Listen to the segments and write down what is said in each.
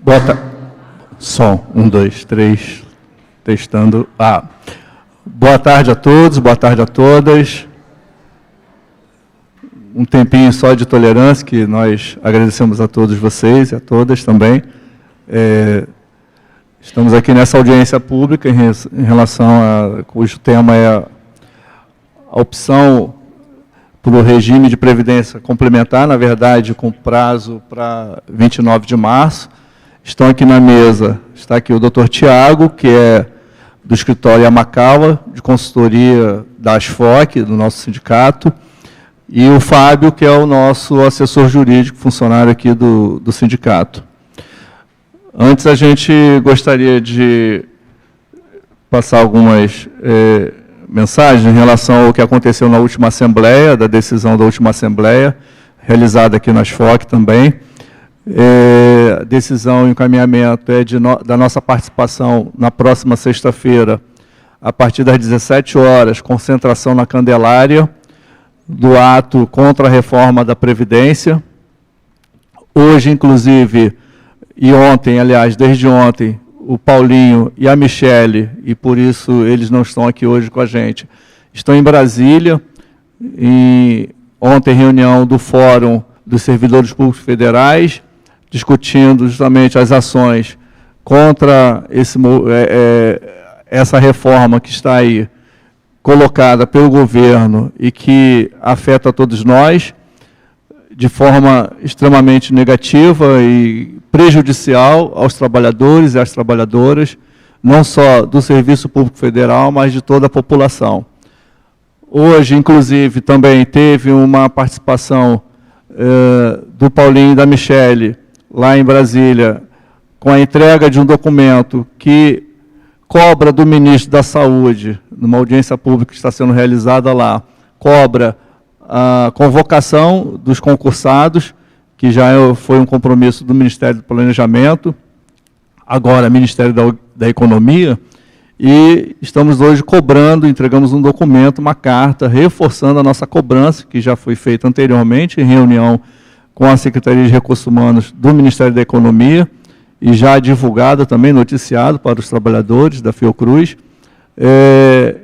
Bota som, 1, 2, 3, testando. Boa tarde a todos, boa tarde a todas. Um tempinho só de tolerância, que nós agradecemos a todos vocês e a todas também. Estamos aqui nessa audiência pública em relação cujo tema é a opção para o regime de previdência complementar, na verdade, com prazo para 29 de março. Estão aqui na mesa, está aqui o Dr. Tiago, que é do escritório Yamakawa, de consultoria da ASFOC, do nosso sindicato, e o Fábio, que é o nosso assessor jurídico, funcionário aqui do sindicato. Antes, a gente gostaria de passar algumas mensagens em relação ao que aconteceu na última Assembleia, da decisão da última Assembleia, realizada aqui na ASFOC também. A decisão e encaminhamento é da nossa participação na próxima sexta-feira, a partir das 17 horas, concentração na Candelária, do ato contra a reforma da Previdência. Hoje, inclusive, e ontem, aliás, desde ontem, o Paulinho e a Michele, e por isso eles não estão aqui hoje com a gente, estão em Brasília, ontem reunião do Fórum dos Servidores Públicos Federais, discutindo justamente as ações contra essa reforma que está aí colocada pelo governo e que afeta todos nós de forma extremamente negativa e prejudicial aos trabalhadores e às trabalhadoras, não só do Serviço Público Federal, mas de toda a população. Hoje, inclusive, também teve uma participação do Paulinho e da Michele, lá em Brasília, com a entrega de um documento que cobra do ministro da Saúde, numa audiência pública que está sendo realizada lá, cobra a convocação dos concursados, que já foi um compromisso do Ministério do Planejamento, agora Ministério da Economia, e estamos hoje cobrando, entregamos um documento, uma carta, reforçando a nossa cobrança, que já foi feita anteriormente, em reunião com a Secretaria de Recursos Humanos do Ministério da Economia, e já divulgada também, noticiado para os trabalhadores da Fiocruz.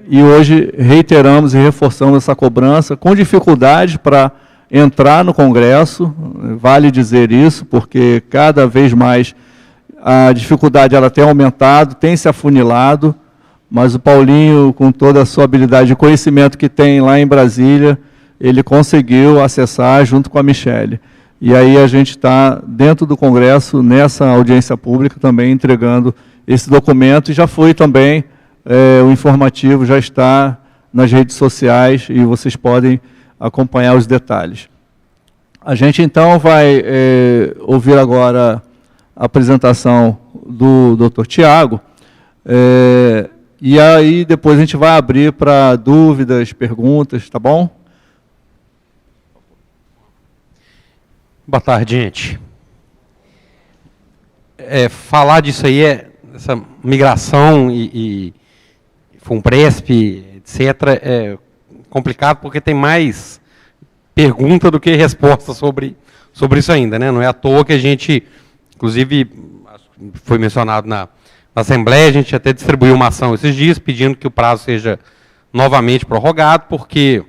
E hoje reiteramos e reforçamos essa cobrança, com dificuldade para entrar no Congresso, vale dizer isso, porque cada vez mais a dificuldade ela tem aumentado, tem se afunilado, mas o Paulinho, com toda a sua habilidade e conhecimento que tem lá em Brasília, ele conseguiu acessar junto com a Michele. E aí a gente está dentro do Congresso, nessa audiência pública, também entregando esse documento, e já foi também, o informativo já está nas redes sociais, e vocês podem acompanhar os detalhes. A gente, então, vai ouvir agora a apresentação do Dr. Tiago, e aí depois a gente vai abrir para dúvidas, perguntas, tá bom? Boa tarde, gente. Falar disso aí, essa migração e FUNPRESP, etc., é complicado porque tem mais pergunta do que resposta sobre isso ainda, né? Não é à toa que a gente, inclusive, foi mencionado na Assembleia, a gente até distribuiu uma ação esses dias pedindo que o prazo seja novamente prorrogado, porque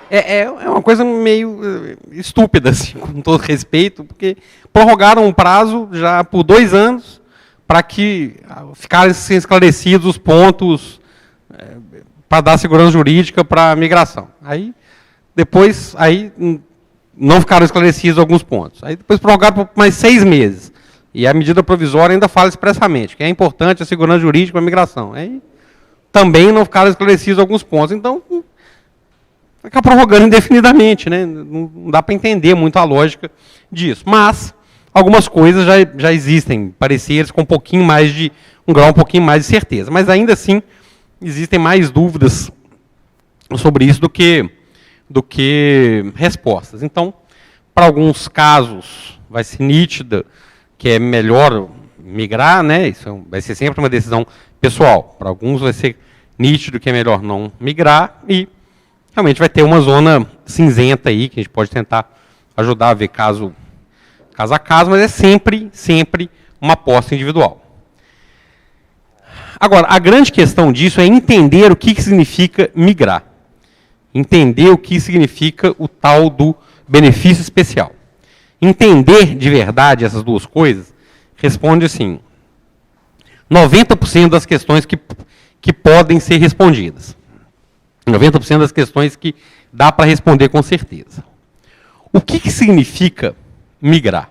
é uma coisa meio estúpida, assim, com todo respeito, porque prorrogaram um prazo já por 2 anos para que ficassem esclarecidos os pontos para dar segurança jurídica para a migração. Aí, depois, não ficaram esclarecidos alguns pontos. Aí, depois prorrogaram por mais 6 meses. E a medida provisória ainda fala expressamente que é importante a segurança jurídica para a migração. Aí, também não ficaram esclarecidos alguns pontos. Então, fica prorrogando indefinidamente, né? Não dá para entender muito a lógica disso. Mas algumas coisas já existem, pareceres com um grau um pouquinho mais de certeza. Mas ainda assim, existem mais dúvidas sobre isso do que respostas. Então, para alguns casos, vai ser nítido que é melhor migrar, né? Isso vai ser sempre uma decisão pessoal. Para alguns vai ser nítido que é melhor não migrar, e realmente vai ter uma zona cinzenta aí, que a gente pode tentar ajudar a ver caso caso a caso, mas é sempre uma aposta individual. Agora, a grande questão disso é entender o que significa migrar. Entender o que significa o tal do benefício especial. Entender de verdade essas duas coisas responde assim, 90% das questões que podem ser respondidas. 90% das questões que dá para responder com certeza. O que significa migrar?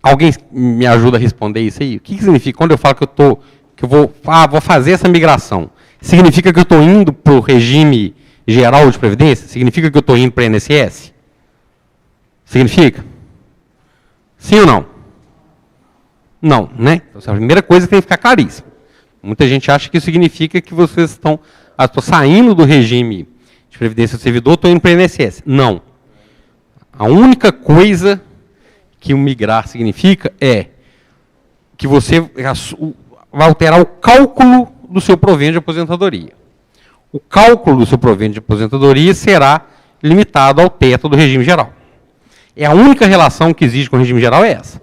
Alguém me ajuda a responder isso aí? O que significa quando eu falo que eu vou fazer essa migração? Significa que eu estou indo para o regime geral de previdência? Significa que eu estou indo para a INSS? Significa? Sim ou não? Não, né? Então, a primeira coisa tem que ficar claríssima. Muita gente acha que isso significa que vocês estão saindo do regime de previdência do servidor, estou indo para a INSS. Não. A única coisa que o migrar significa é que você vai alterar o cálculo do seu provento de aposentadoria. O cálculo do seu provento de aposentadoria será limitado ao teto do regime geral. É a única relação que existe com o regime geral é essa.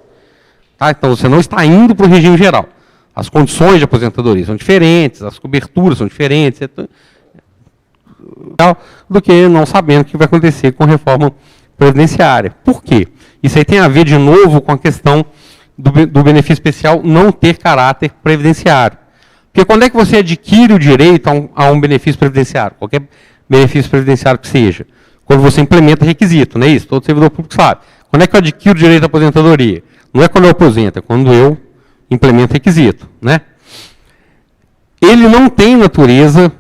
Tá? Então, você não está indo para o regime geral. As condições de aposentadoria são diferentes, as coberturas são diferentes, do que não sabendo o que vai acontecer com a reforma previdenciária. Por quê? Isso aí tem a ver, de novo, com a questão do benefício especial não ter caráter previdenciário. Porque quando é que você adquire o direito a um benefício previdenciário? Qualquer benefício previdenciário que seja. Quando você implementa requisito, não é isso? Todo servidor público sabe. Quando é que eu adquiro o direito à aposentadoria? Não é quando eu aposento, é quando eu implemento requisito, né? Ele não tem natureza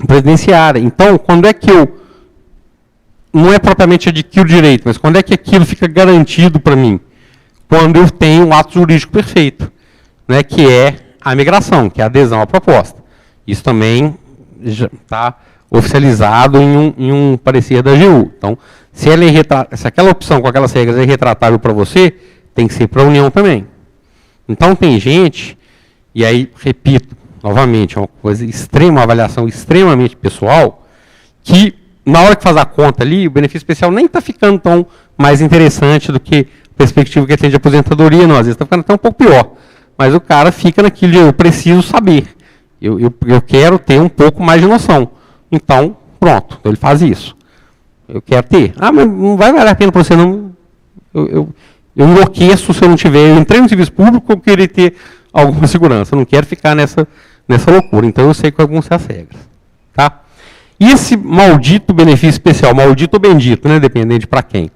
previdenciária. Então, quando é que eu não é propriamente adquiro o direito, mas quando é que aquilo fica garantido para mim? Quando eu tenho um ato jurídico perfeito, né, que é a migração, que é a adesão à proposta. Isso também já está oficializado em um parecer da AGU. Então, se aquela opção com aquelas regras é retratável para você, tem que ser para a União também. Então, tem gente, e aí, repito, novamente, é uma coisa extrema, uma avaliação extremamente pessoal, que na hora que faz a conta ali, o benefício especial nem está ficando tão mais interessante do que a perspectiva que ele tem de aposentadoria, não, às vezes está ficando até um pouco pior. Mas o cara fica naquilo de eu preciso saber, eu quero ter um pouco mais de noção. Então, pronto, então ele faz isso. Eu quero ter. Ah, mas não vai valer a pena para você não. Eu enlouqueço se eu não tiver. Eu entrei no serviço público, eu queria ter alguma segurança. Eu não quero ficar nessa loucura. Então eu sei quais vão ser as regras. Tá? E esse maldito benefício especial, maldito ou bendito, né? Dependente para quem.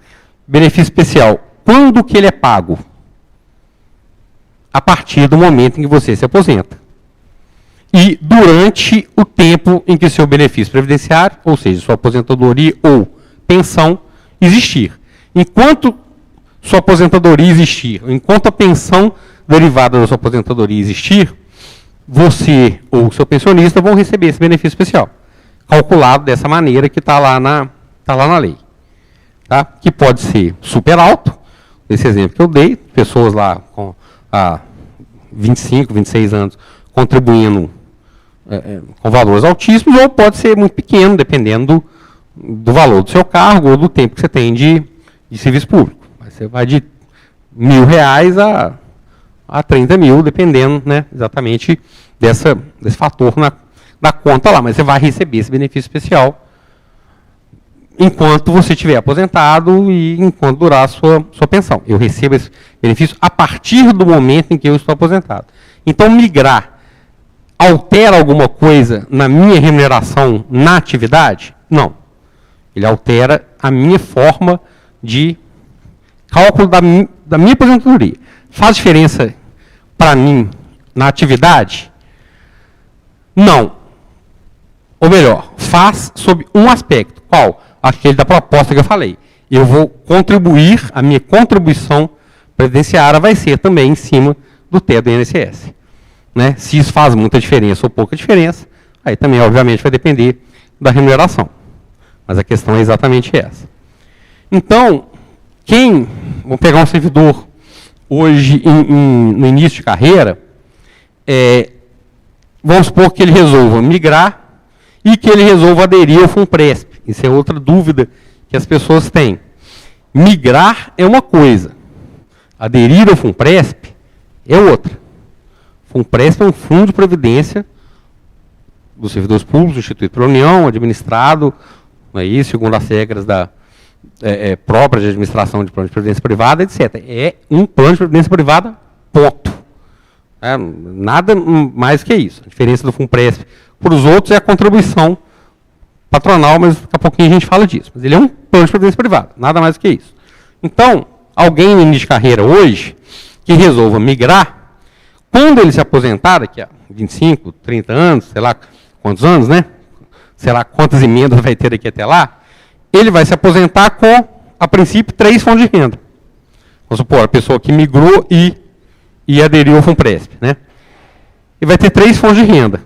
Benefício especial, quando que ele é pago? A partir do momento em que você se aposenta. E durante o tempo em que seu benefício previdenciário, ou seja, sua aposentadoria ou pensão, existir. Enquanto sua aposentadoria existir, enquanto a pensão derivada da sua aposentadoria existir, você ou seu pensionista vão receber esse benefício especial, calculado dessa maneira que está lá na lei. Tá? Que pode ser super alto, esse exemplo que eu dei, pessoas lá com 25, 26 anos contribuindo com valores altíssimos, ou pode ser muito pequeno, dependendo do valor do seu cargo ou do tempo que você tem de serviço público. Você vai de R$ 1.000 a 30 mil, dependendo, né, exatamente desse fator da conta lá. Mas você vai receber esse benefício especial enquanto você estiver aposentado e enquanto durar a sua pensão. Eu recebo esse benefício a partir do momento em que eu estou aposentado. Então, migrar altera alguma coisa na minha remuneração na atividade? Não. Ele altera a minha forma de cálculo da minha aposentadoria. Faz diferença para mim na atividade? Não. Ou melhor, faz sob um aspecto. Qual? Aquele da proposta que eu falei. Eu vou contribuir, a minha contribuição previdenciária vai ser também em cima do teto do INSS. Né? Se isso faz muita diferença ou pouca diferença, aí também, obviamente, vai depender da remuneração. Mas a questão é exatamente essa. Então, vamos pegar um servidor hoje no início de carreira, vamos supor que ele resolva migrar e que ele resolva aderir ao FUNPRESP. Isso é outra dúvida que as pessoas têm. Migrar é uma coisa. Aderir ao FUNPRESP é outra. FUNPRESP é um fundo de previdência dos servidores públicos, instituído pela União, administrado, aí, segundo as regras próprias de administração de plano de previdência privada, etc. É um plano de previdência privada, ponto. Nada mais que isso. A diferença do FUNPRESP para os outros é a contribuição patronal, mas daqui a pouquinho a gente fala disso. Mas ele é um plano de previdência privada, nada mais que isso. Então, alguém no início de carreira hoje, que resolva migrar, quando ele se aposentar, daqui a 25, 30 anos, sei lá quantos anos, né? Sei lá quantas emendas vai ter daqui até lá, ele vai se aposentar com, a princípio, 3 fontes de renda. Vamos supor, a pessoa que migrou e aderiu ao FUNPRESP, né? Ele vai ter 3 fontes de renda.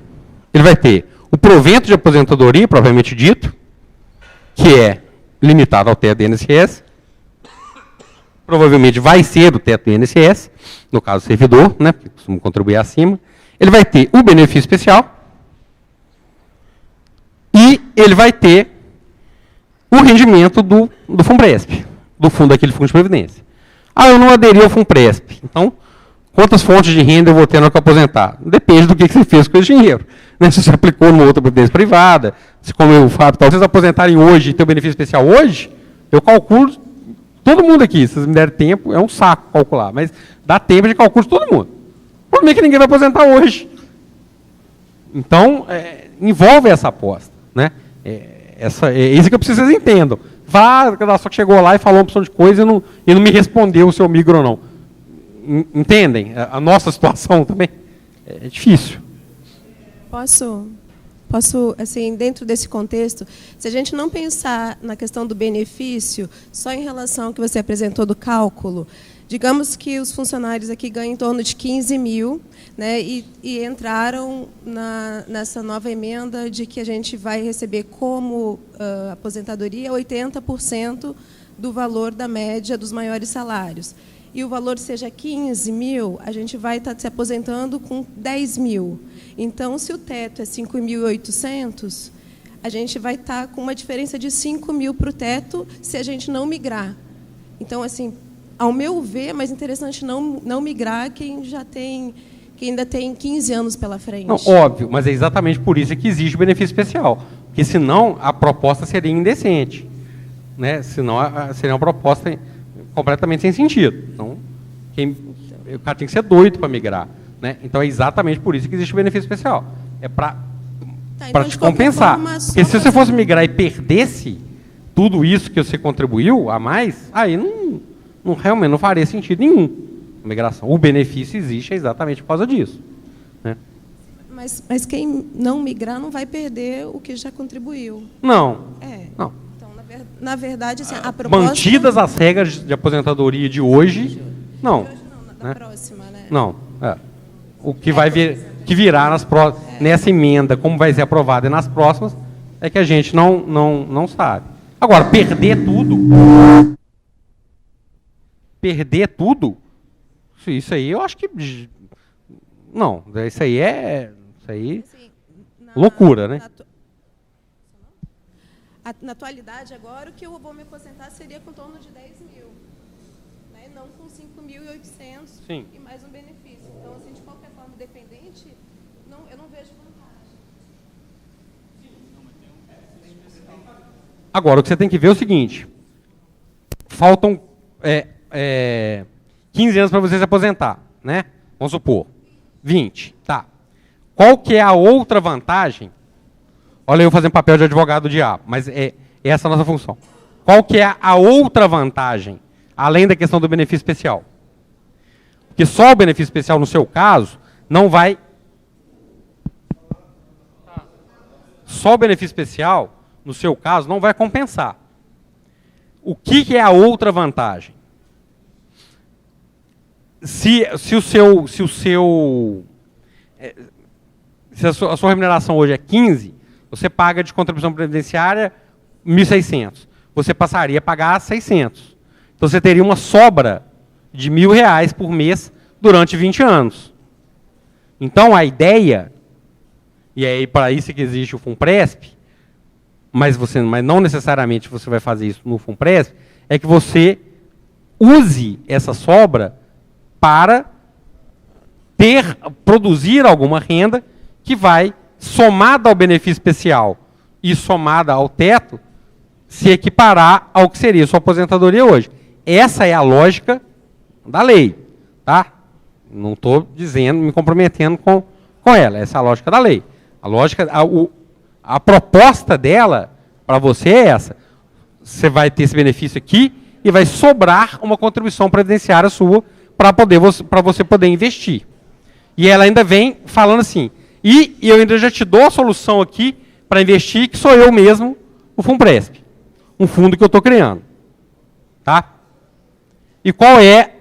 Ele vai ter o provento de aposentadoria, propriamente dito, que é limitado ao teto do INSS. Provavelmente vai ser o teto do INSS, no caso do servidor, né, porque costuma contribuir acima. Ele vai ter o benefício especial e ele vai ter o rendimento do FUNPRESP, do fundo daquele fundo de previdência. Eu não aderi ao FUNPRESP. Então, quantas fontes de renda eu vou ter no que aposentar? Depende do que você fez com esse dinheiro. Né? Se você aplicou numa outra previdência privada, se como eu falo, se vocês aposentarem hoje e ter o benefício especial hoje, eu calculo todo mundo aqui. Se vocês me derem tempo, é um saco calcular, mas dá tempo de cálculo de todo mundo. O problema é que ninguém vai aposentar hoje. Então, envolve essa aposta. Né? É isso que eu preciso que vocês entendam. Só que chegou lá e falou uma opção de coisa e não me respondeu se eu migro ou não. Entendem? A nossa situação também é difícil. Posso, assim, dentro desse contexto, se a gente não pensar na questão do benefício, só em relação ao que você apresentou do cálculo, digamos que os funcionários aqui ganham em torno de 15 mil, né, e entraram nessa nova emenda de que a gente vai receber como aposentadoria 80% do valor da média dos maiores salários. E o valor seja 15 mil, a gente vai estar se aposentando com 10 mil. Então, se o teto é 5.800, a gente vai estar com uma diferença de 5 mil para o teto se a gente não migrar. Então, assim, ao meu ver, é mais interessante não migrar quem ainda tem 15 anos pela frente. Não, óbvio, mas é exatamente por isso que existe o benefício especial. Porque, senão, a proposta seria indecente. Né? Senão, seria uma proposta completamente sem sentido. Então, o cara tem que ser doido para migrar. Né? Então, é exatamente por isso que existe o benefício especial. É para te compensar. Porque se você fosse migrar e perdesse tudo isso que você contribuiu a mais, aí realmente não faria sentido nenhum a migração. O benefício existe exatamente por causa disso. Né? Mas quem não migrar não vai perder o que já contribuiu. Não. Não. Então, na verdade, assim, a proposta... Mantidas as regras de aposentadoria de hoje, não. De hoje não, da próxima, né? Não. O que vai virar nessa emenda, como vai ser aprovada e nas próximas, é que a gente não sabe. Agora, perder tudo, isso aí eu acho que... Não, isso aí assim, loucura, né? Na atualidade, agora, o que eu vou me aposentar seria com torno de 10 mil. Né? Não com 5.800 e mais um benefício. Então, assim, de qualquer forma, dependente, eu não vejo vantagem. Agora, o que você tem que ver é o seguinte. Faltam 15 anos para você se aposentar, né? Vamos supor. 20. Tá. Qual que é a outra vantagem? Olha, eu fazendo papel de advogado do diabo, mas é essa a nossa função. Qual que é a outra vantagem, além da questão do benefício especial? Porque só o benefício especial, no seu caso, não vai... Só o benefício especial, no seu caso, não vai compensar. O que é a outra vantagem? Se a sua remuneração hoje é 15, você paga de contribuição previdenciária 1.600. Você passaria a pagar 600. Então, você teria uma sobra de R$ 1.000 por mês durante 20 anos. Então, a ideia, e é para isso que existe o FUNPRESP, mas não necessariamente você vai fazer isso no FUNPRESP, é que você use essa sobra para produzir alguma renda que vai, somada ao benefício especial e somada ao teto, se equiparar ao que seria sua aposentadoria hoje. Essa é a lógica da lei, tá? Não estou dizendo, me comprometendo com ela. Essa é a lógica da lei. A proposta dela para você é essa. Você vai ter esse benefício aqui e vai sobrar uma contribuição previdenciária sua para você poder investir. E ela ainda vem falando assim, e eu ainda já te dou a solução aqui para investir, que sou eu mesmo, o FUNPRESP. Um fundo que eu estou criando. Tá? E qual é,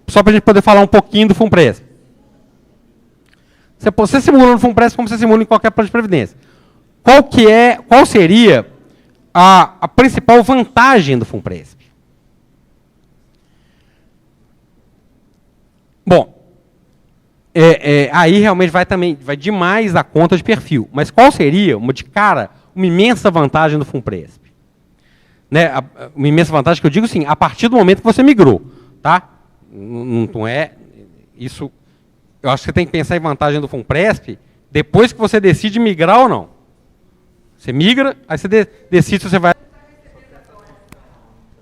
só para a gente poder falar um pouquinho do FUNPRESP. Você simula no FUNPRESP como você simula em qualquer plano de previdência. Qual seria a principal vantagem do FUNPRESP? Bom, aí realmente vai demais da conta de perfil. Mas qual seria, uma imensa vantagem do FUNPRESP? Né, uma imensa vantagem que eu digo assim, a partir do momento que você migrou. Tá? Não é isso. Eu acho que você tem que pensar em vantagem do FUNPRESP depois que você decide migrar ou não. Você migra, aí você decide se você vai...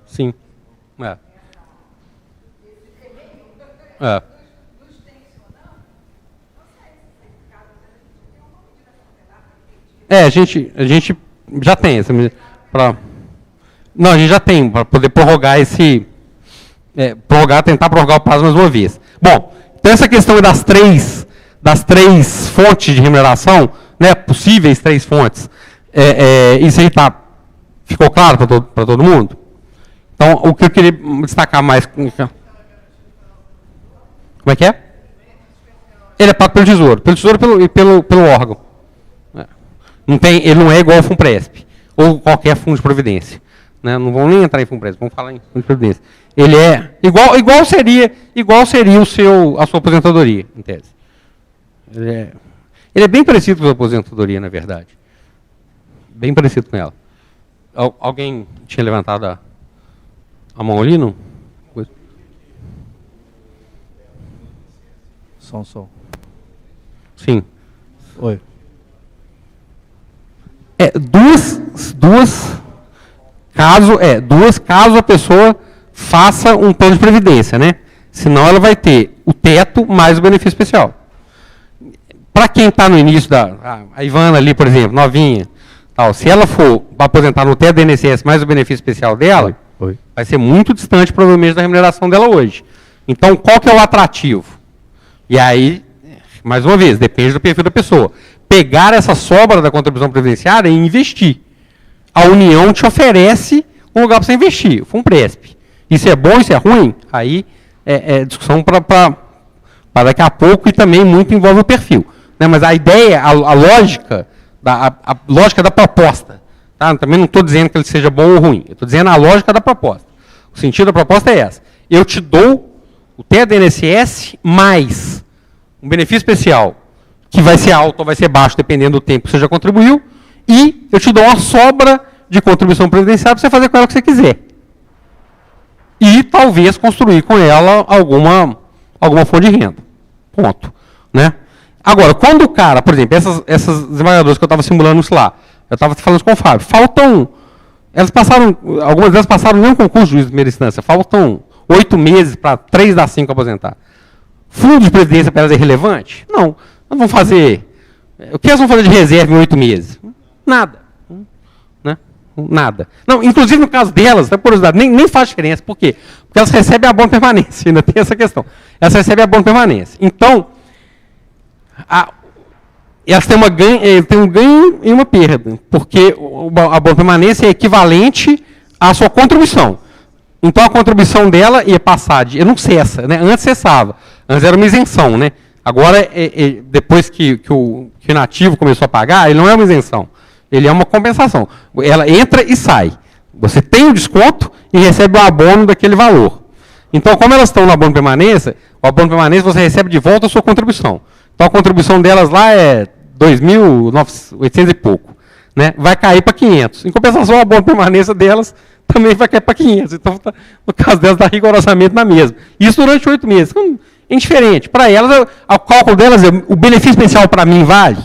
Sim. A gente já tem essa medida. Não, a gente já tem, para poder prorrogar tentar prorrogar o prazo mais uma vez. Bom, então essa questão das três fontes de remuneração, né, possíveis 3 fontes, isso aí ficou claro para todo mundo? Então, o que eu queria destacar mais... Como é que é? Ele é pago pelo Tesouro e pelo órgão. Ele não é igual ao FUNPRESP, ou qualquer fundo de previdência. Né? Não vão nem entrar em FUNPRESP, vamos falar em fundo de previdência. Ele é igual seria a sua aposentadoria, em tese. Ele é bem parecido com a aposentadoria, na verdade. Bem parecido com ela. Alguém tinha levantado a mão ali, não? Som. Sim. Oi. Caso a pessoa faça um plano de previdência, né? Senão ela vai ter o teto mais o benefício especial. Para quem está no início a Ivana ali, por exemplo, novinha, se ela for aposentar no teto do INSS mais o benefício especial dela, vai ser muito distante, provavelmente, da remuneração dela hoje. Então, qual que é o atrativo? E aí, mais uma vez, depende do perfil da pessoa. Pegar essa sobra da contribuição previdenciária e investir. A União te oferece um lugar para você investir, o FUNPRESP. Isso é bom, isso é ruim? Aí é discussão para daqui a pouco, e também muito envolve o perfil. Né? Mas a ideia, a lógica da proposta. Tá? Também não estou dizendo que ele seja bom ou ruim. Eu estou dizendo a lógica da proposta. O sentido da proposta é essa. Eu te dou o teto do INSS mais um benefício especial, que vai ser alto ou vai ser baixo, dependendo do tempo que você já contribuiu, e eu te dou uma sobra de contribuição previdenciária para você fazer com ela o que você quiser. E talvez construir com ela alguma fonte de renda. Ponto. Né? Agora, quando o cara, por exemplo, essas desembargadoras que eu estava simulando isso lá, eu estava falando com o Fábio, algumas delas passaram nem um concurso de juiz de primeira instância, faltam 8 meses para 3 das 5 aposentar. Fundo de previdência para elas é relevante? Não. Nós vamos fazer... O que elas vão fazer de reserva em 8 meses? Nada. Né? Nada. Não, inclusive no caso delas, por curiosidade, nem faz diferença. Por quê? Porque elas recebem abono permanência, ainda tem essa questão. Elas recebem abono permanência. Então, elas têm um ganho e uma perda, porque o abono permanência é equivalente à sua contribuição. Então, a contribuição dela ia passar não cessa, né? Antes cessava. Antes era uma isenção, né? Agora, depois que o inativo começou a pagar, ele não é uma isenção. Ele é uma compensação. Ela entra e sai. Você tem o desconto e recebe o abono daquele valor. Então, como elas estão no abono permanência, o abono permanência você recebe de volta a sua contribuição. Então, a contribuição delas lá é 2.800 e pouco. né, vai cair para 500. Em compensação, a boa permanência delas também vai cair para 500. Então, no caso delas, está rigorosamente na mesma. Isso durante 8 meses. Então, é indiferente. Para elas, o cálculo delas, o benefício especial para mim vale?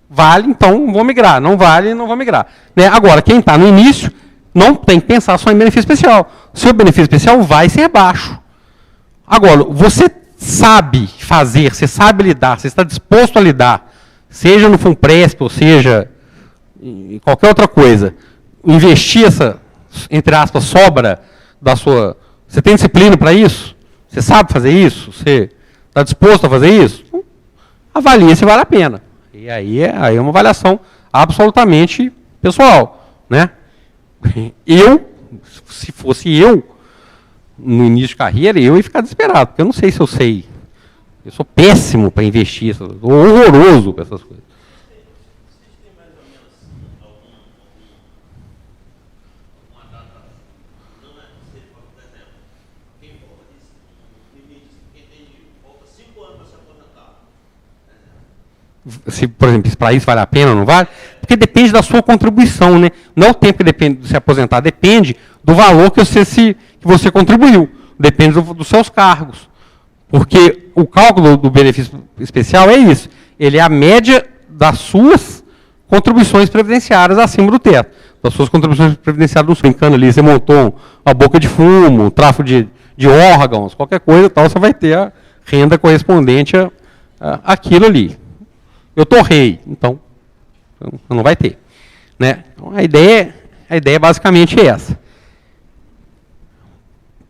Vale, então vou migrar. Não vale, não vou migrar. Né? Agora, quem está no início, não tem que pensar só em benefício especial. O seu benefício especial vai ser baixo. Agora, você sabe fazer, você sabe lidar, você está disposto a lidar, seja no FUNPRESP, ou seja em qualquer outra coisa, investir essa, entre aspas, sobra da sua... Você tem disciplina para isso? Você sabe fazer isso? Você está disposto a fazer isso? Avalie se vale a pena. E aí é uma avaliação absolutamente pessoal. Né? Se fosse eu, no início de carreira, eu ia ficar desesperado, porque eu não sei se eu sei. Eu sou péssimo para investir, sou horroroso com essas coisas. Se, por exemplo, para isso vale a pena ou não vale? Porque depende da sua contribuição, né? Não é o tempo que depende de se aposentar, depende do valor que você contribuiu, depende dos seus cargos. Porque o cálculo do benefício especial é isso, ele é a média das suas contribuições previdenciárias acima do teto. Das suas contribuições previdenciárias, brincando ali, você montou uma boca de fumo, um tráfico de órgãos, qualquer coisa tal, você vai ter a renda correspondente àquilo ali. Eu torrei, então não vai ter. Né? Então, a ideia é basicamente essa.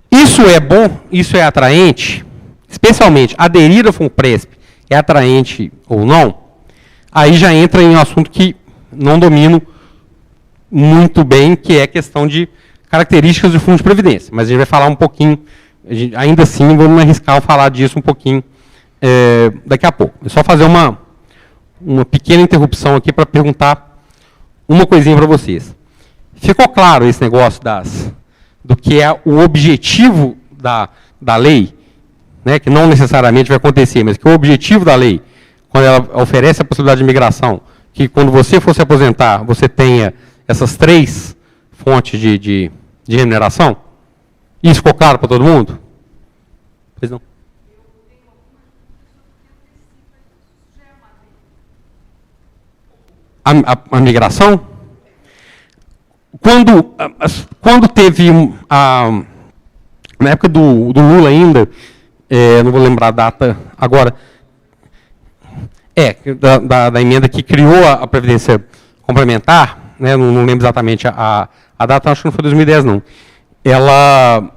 Isso é bom, isso é atraente, especialmente aderir ao FUNPRESP é atraente ou não, aí já entra em um assunto que não domino muito bem, que é a questão de características do fundo de previdência. Mas a gente vai falar um pouquinho, ainda assim, vamos arriscar falar disso um pouquinho daqui a pouco. É só fazer uma pequena interrupção aqui para perguntar uma coisinha para vocês. Ficou claro esse negócio do que é o objetivo da lei, né, que não necessariamente vai acontecer, mas que o objetivo da lei, quando ela oferece a possibilidade de migração, que quando você for se aposentar, você tenha essas 3 fontes de remuneração? Isso ficou claro para todo mundo? Pois não. A migração? Quando teve, na época do Lula ainda, não vou lembrar a data agora, da emenda que criou a Previdência Complementar, né, não lembro exatamente a data, acho que não foi 2010 não, ela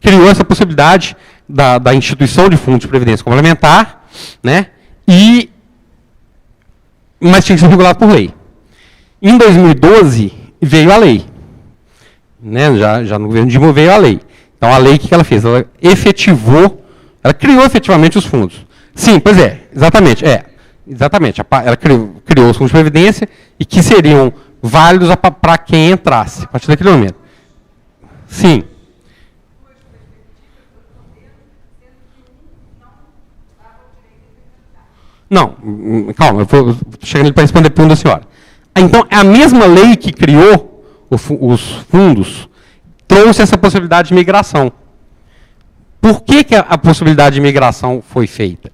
criou essa possibilidade da instituição de fundo de previdência complementar, né, mas tinha que ser regulado por lei. Em 2012, veio a lei. Né, já no governo Dilma veio a lei. Então, a lei, o que ela fez? Ela ela criou efetivamente os fundos. Sim, pois é, exatamente. Exatamente. Ela criou os fundos de previdência e que seriam válidos para quem entrasse, a partir daquele momento. Sim. Não, calma, eu estou chegando para responder a pergunta da senhora. Então, a mesma lei que criou os fundos trouxe essa possibilidade de migração. Por que a possibilidade de migração foi feita?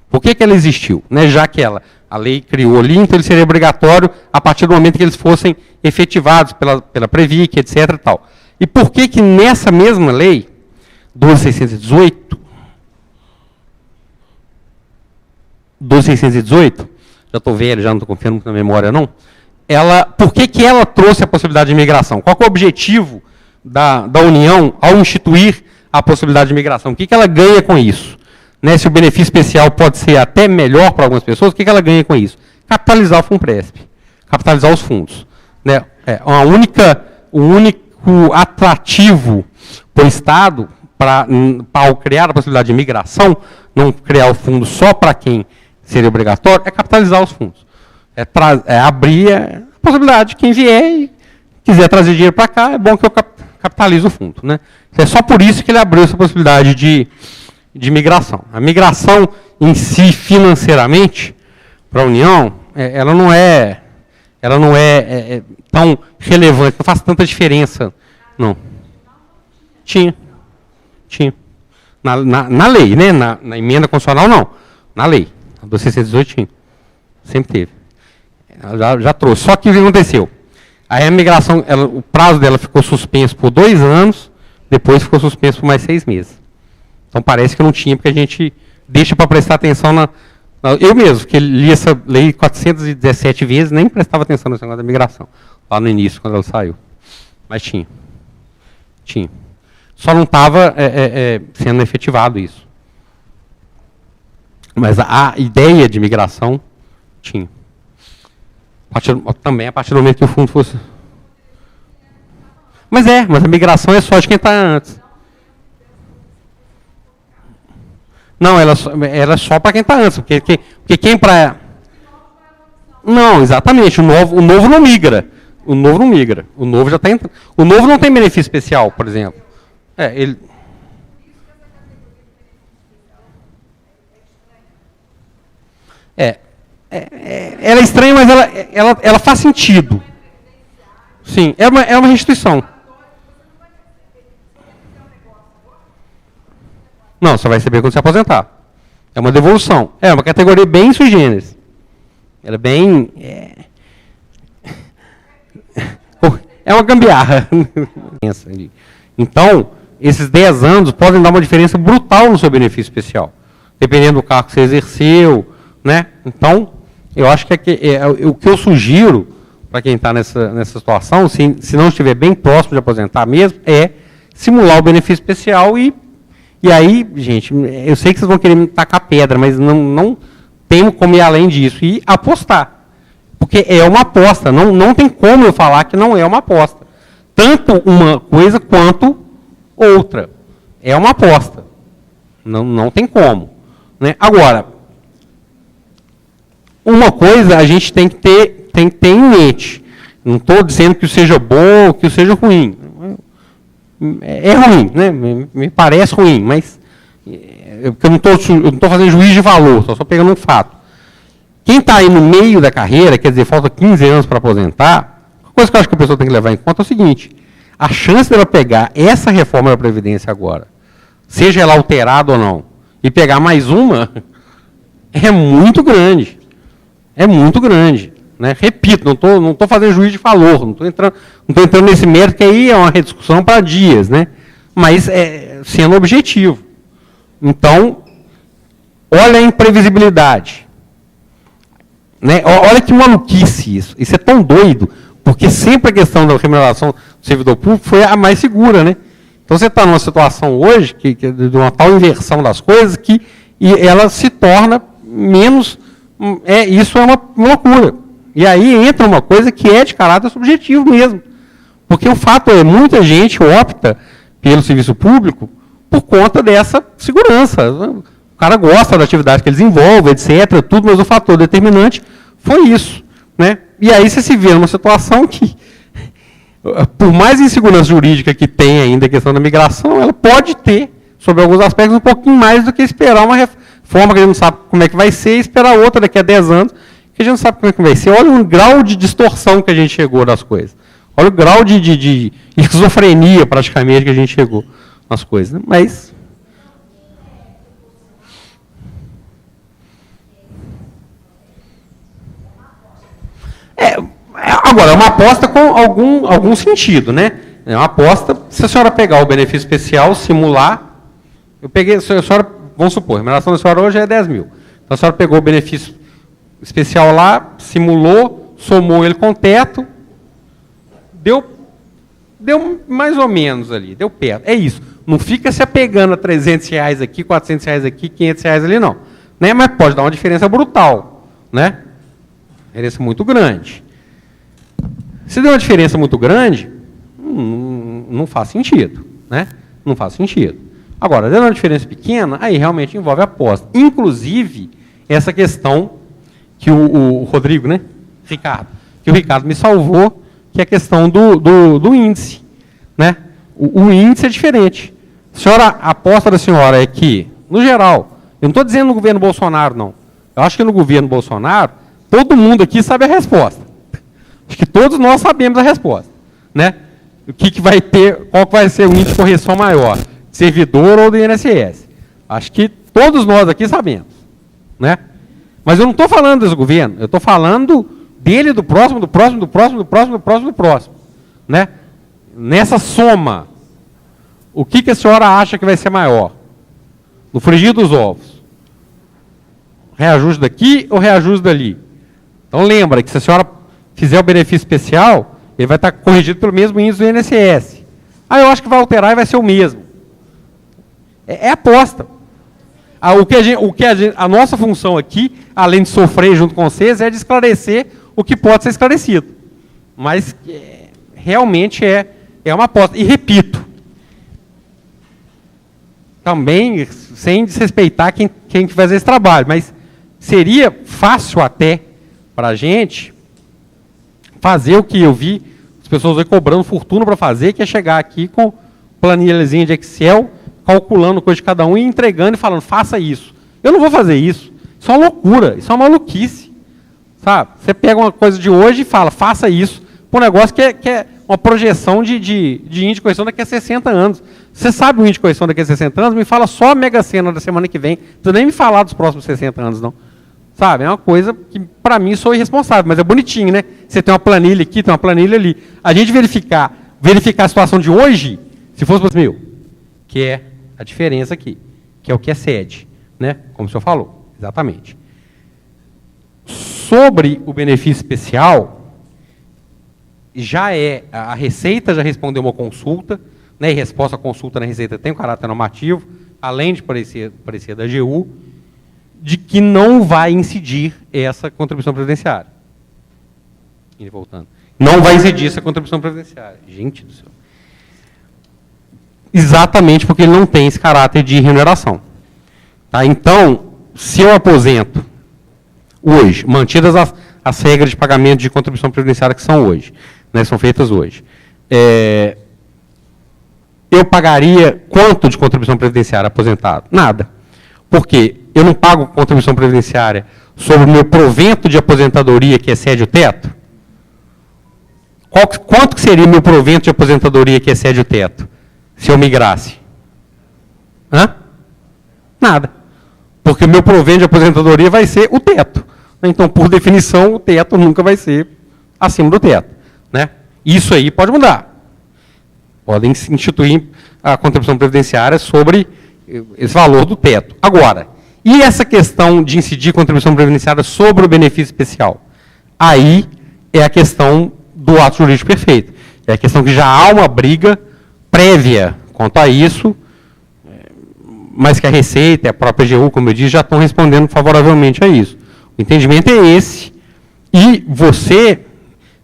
Por que ela existiu? Né, já que a lei criou ali, então ele seria obrigatório a partir do momento que eles fossem efetivados pela Previc, etc. E tal. E por que nessa mesma lei, 12.618, já estou velho, já não estou confiando muito na memória não, por que ela trouxe a possibilidade de migração? Qual que é o objetivo da União ao instituir a possibilidade de migração? O que ela ganha com isso? Né, se o benefício especial pode ser até melhor para algumas pessoas, o que ela ganha com isso? Capitalizar o FUNPRESP, capitalizar os fundos. Né? O único atrativo para o Estado, ao criar a possibilidade de migração, não criar o fundo só para quem seria obrigatório, é capitalizar os fundos. Abrir a possibilidade de quem vier e quiser trazer dinheiro para cá, é bom que eu capitalize o fundo. Né? É só por isso que ele abriu essa possibilidade de migração. A migração em si, financeiramente, para a União, ela não é Ela não é tão relevante, não faz tanta diferença. Não. Tinha. Na lei, né? Na emenda constitucional, não. Na lei. A 218 tinha. Sempre teve. Ela já trouxe. Só que o que aconteceu? Aí a migração, o prazo dela ficou suspenso por 2 anos, depois ficou suspenso por mais 6 meses. Então parece que não tinha, porque a gente deixa para prestar atenção eu mesmo, que li essa lei 417 vezes, nem prestava atenção nesse negócio da migração, lá no início, quando ela saiu. Mas tinha. Só não estava sendo efetivado isso. Mas a ideia de migração tinha. Também a partir do momento que o fundo fosse... Mas a migração é só de quem está antes. Não, ela é só para quem está antes, porque quem para... Não, exatamente, o novo não migra. O novo já tem... O novo não tem benefício especial, por exemplo. Ela é estranha, mas ela faz sentido. Sim, é uma restituição. Não, você vai receber quando se aposentar. É uma devolução. É uma categoria bem sui generis. Ela é bem... É uma gambiarra. Então, esses 10 anos podem dar uma diferença brutal no seu benefício especial. Dependendo do cargo que você exerceu, né? Então, eu acho que o que eu sugiro para quem está nessa situação, se não estiver bem próximo de aposentar mesmo, é simular o benefício especial e aí, gente, eu sei que vocês vão querer me tacar pedra, mas não tem como ir além disso. E apostar. Porque é uma aposta. Não tem como eu falar que não é uma aposta. Tanto uma coisa quanto outra. É uma aposta. Não tem como. Né? Agora, uma coisa a gente tem que ter em mente. Não estou dizendo que isso seja bom ou que isso seja ruim. É ruim, né? Me parece ruim, mas eu não estou fazendo juízo de valor, só pegando um fato. Quem está aí no meio da carreira, quer dizer, falta 15 anos para aposentar, a coisa que eu acho que a pessoa tem que levar em conta é o seguinte: a chance dela pegar essa reforma da Previdência agora, seja ela alterada ou não, e pegar mais uma, é muito grande. É muito grande. Né? Repito, não estou fazendo juízo de valor, não estou entrando nesse mérito, que aí é uma rediscussão para dias, né? Mas sendo objetivo. Então, olha a imprevisibilidade. Né? Olha que maluquice isso. Isso é tão doido, porque sempre a questão da remuneração do servidor público foi a mais segura. Né? Então, você está numa situação hoje, de uma tal inversão das coisas, e ela se torna menos... isso é uma loucura. E aí entra uma coisa que é de caráter subjetivo mesmo. Porque o fato é, muita gente opta pelo serviço público por conta dessa segurança. O cara gosta da atividade que eles envolvem, etc., tudo, mas o fator determinante foi isso. Né? E aí você se vê numa situação que, por mais insegurança jurídica que tem ainda a questão da migração, ela pode ter, sobre alguns aspectos, um pouquinho mais do que esperar uma reforma que a gente não sabe como é que vai ser, e esperar outra daqui a 10 anos, que a gente não sabe como é que vai ser. Olha o grau de distorção que a gente chegou das coisas. Olha o grau de esquizofrenia, praticamente, que a gente chegou nas coisas. Né? Mas... Agora, é uma aposta com algum sentido. Né? É uma aposta, se a senhora pegar o benefício especial, simular... Eu peguei, a senhora, vamos supor, a remuneração da senhora hoje é 10 mil. Então, a senhora pegou o benefício especial lá, simulou, somou ele com o teto, deu mais ou menos ali, deu perto. É isso. Não fica se apegando a R$300 aqui, R$400 aqui, R$500 ali, não. Né? Mas pode dar uma diferença brutal. Né? Diferença muito grande. Se der uma diferença muito grande, não faz sentido. Né? Não faz sentido. Agora, dando uma diferença pequena, aí realmente envolve aposta. Inclusive, essa questão que o Rodrigo, né? Que o Ricardo me salvou, que é a questão do índice. Né? O índice é diferente. A aposta da senhora é que, no geral, eu não estou dizendo no governo Bolsonaro, não. Eu acho que no governo Bolsonaro, todo mundo aqui sabe a resposta. Acho que todos nós sabemos a resposta, né? O que vai ter, qual que vai ser o índice de correção maior, servidor ou do INSS? Acho que todos nós aqui sabemos, né? Mas eu não estou falando desse governo, eu estou falando dele, do próximo, do próximo, do próximo, do próximo, do próximo, do próximo, né? Nessa soma, o que a senhora acha que vai ser maior? No frigir dos ovos? Reajuste daqui ou reajuste dali? Então lembra que se a senhora fizer o benefício especial, ele vai estar corrigido pelo mesmo índice do INSS. Ah, eu acho que vai alterar e vai ser o mesmo. É aposta. A nossa função aqui, além de sofrer junto com vocês, é de esclarecer o que pode ser esclarecido. Mas realmente é uma aposta. E repito, também, sem desrespeitar quem faz esse trabalho, mas seria fácil até para a gente fazer o que eu vi as pessoas cobrando fortuna para fazer, que é chegar aqui com planilhazinha de Excel, calculando coisa de cada um e entregando e falando, faça isso. Eu não vou fazer isso. Isso é uma loucura, isso é uma maluquice. Sabe? Você pega uma coisa de hoje e fala, faça isso, para um negócio que é uma projeção de índice de correção daqui a 60 anos. Você sabe o índice de correção daqui a 60 anos? Me fala só a Mega Sena da semana que vem. Não nem me falar dos próximos 60 anos, não. Sabe? É uma coisa que, para mim, sou irresponsável, mas é bonitinho, né? Você tem uma planilha aqui, tem uma planilha ali. A gente verificar a situação de hoje, se fosse para o que é a diferença aqui, que é o que excede, né? Como o senhor falou, exatamente. Sobre o benefício especial, a Receita já respondeu uma consulta, né? E resposta à consulta na Receita tem um caráter normativo, além de parecer da AGU, de que não vai incidir essa contribuição previdenciária. E voltando. Não vai incidir essa contribuição previdenciária. Gente do céu. Exatamente porque ele não tem esse caráter de remuneração. Tá? Então, se eu aposento hoje, mantidas as regras de pagamento de contribuição previdenciária que são hoje, né, são feitas hoje, eu pagaria quanto de contribuição previdenciária aposentado? Nada. Por quê? Eu não pago contribuição previdenciária sobre o meu provento de aposentadoria que excede o teto? Quanto que seria meu provento de aposentadoria que excede o teto, se eu migrasse? Nada. Porque o meu provento de aposentadoria vai ser o teto. Então, por definição, o teto nunca vai ser acima do teto. Né? Isso aí pode mudar. Podem instituir a contribuição previdenciária sobre esse valor do teto. Agora, e essa questão de incidir contribuição previdenciária sobre o benefício especial? Aí é a questão do ato jurídico perfeito. É a questão que já há uma briga prévia quanto a isso, mas que a Receita e a própria AGU, como eu disse, já estão respondendo favoravelmente a isso. O entendimento é esse, e você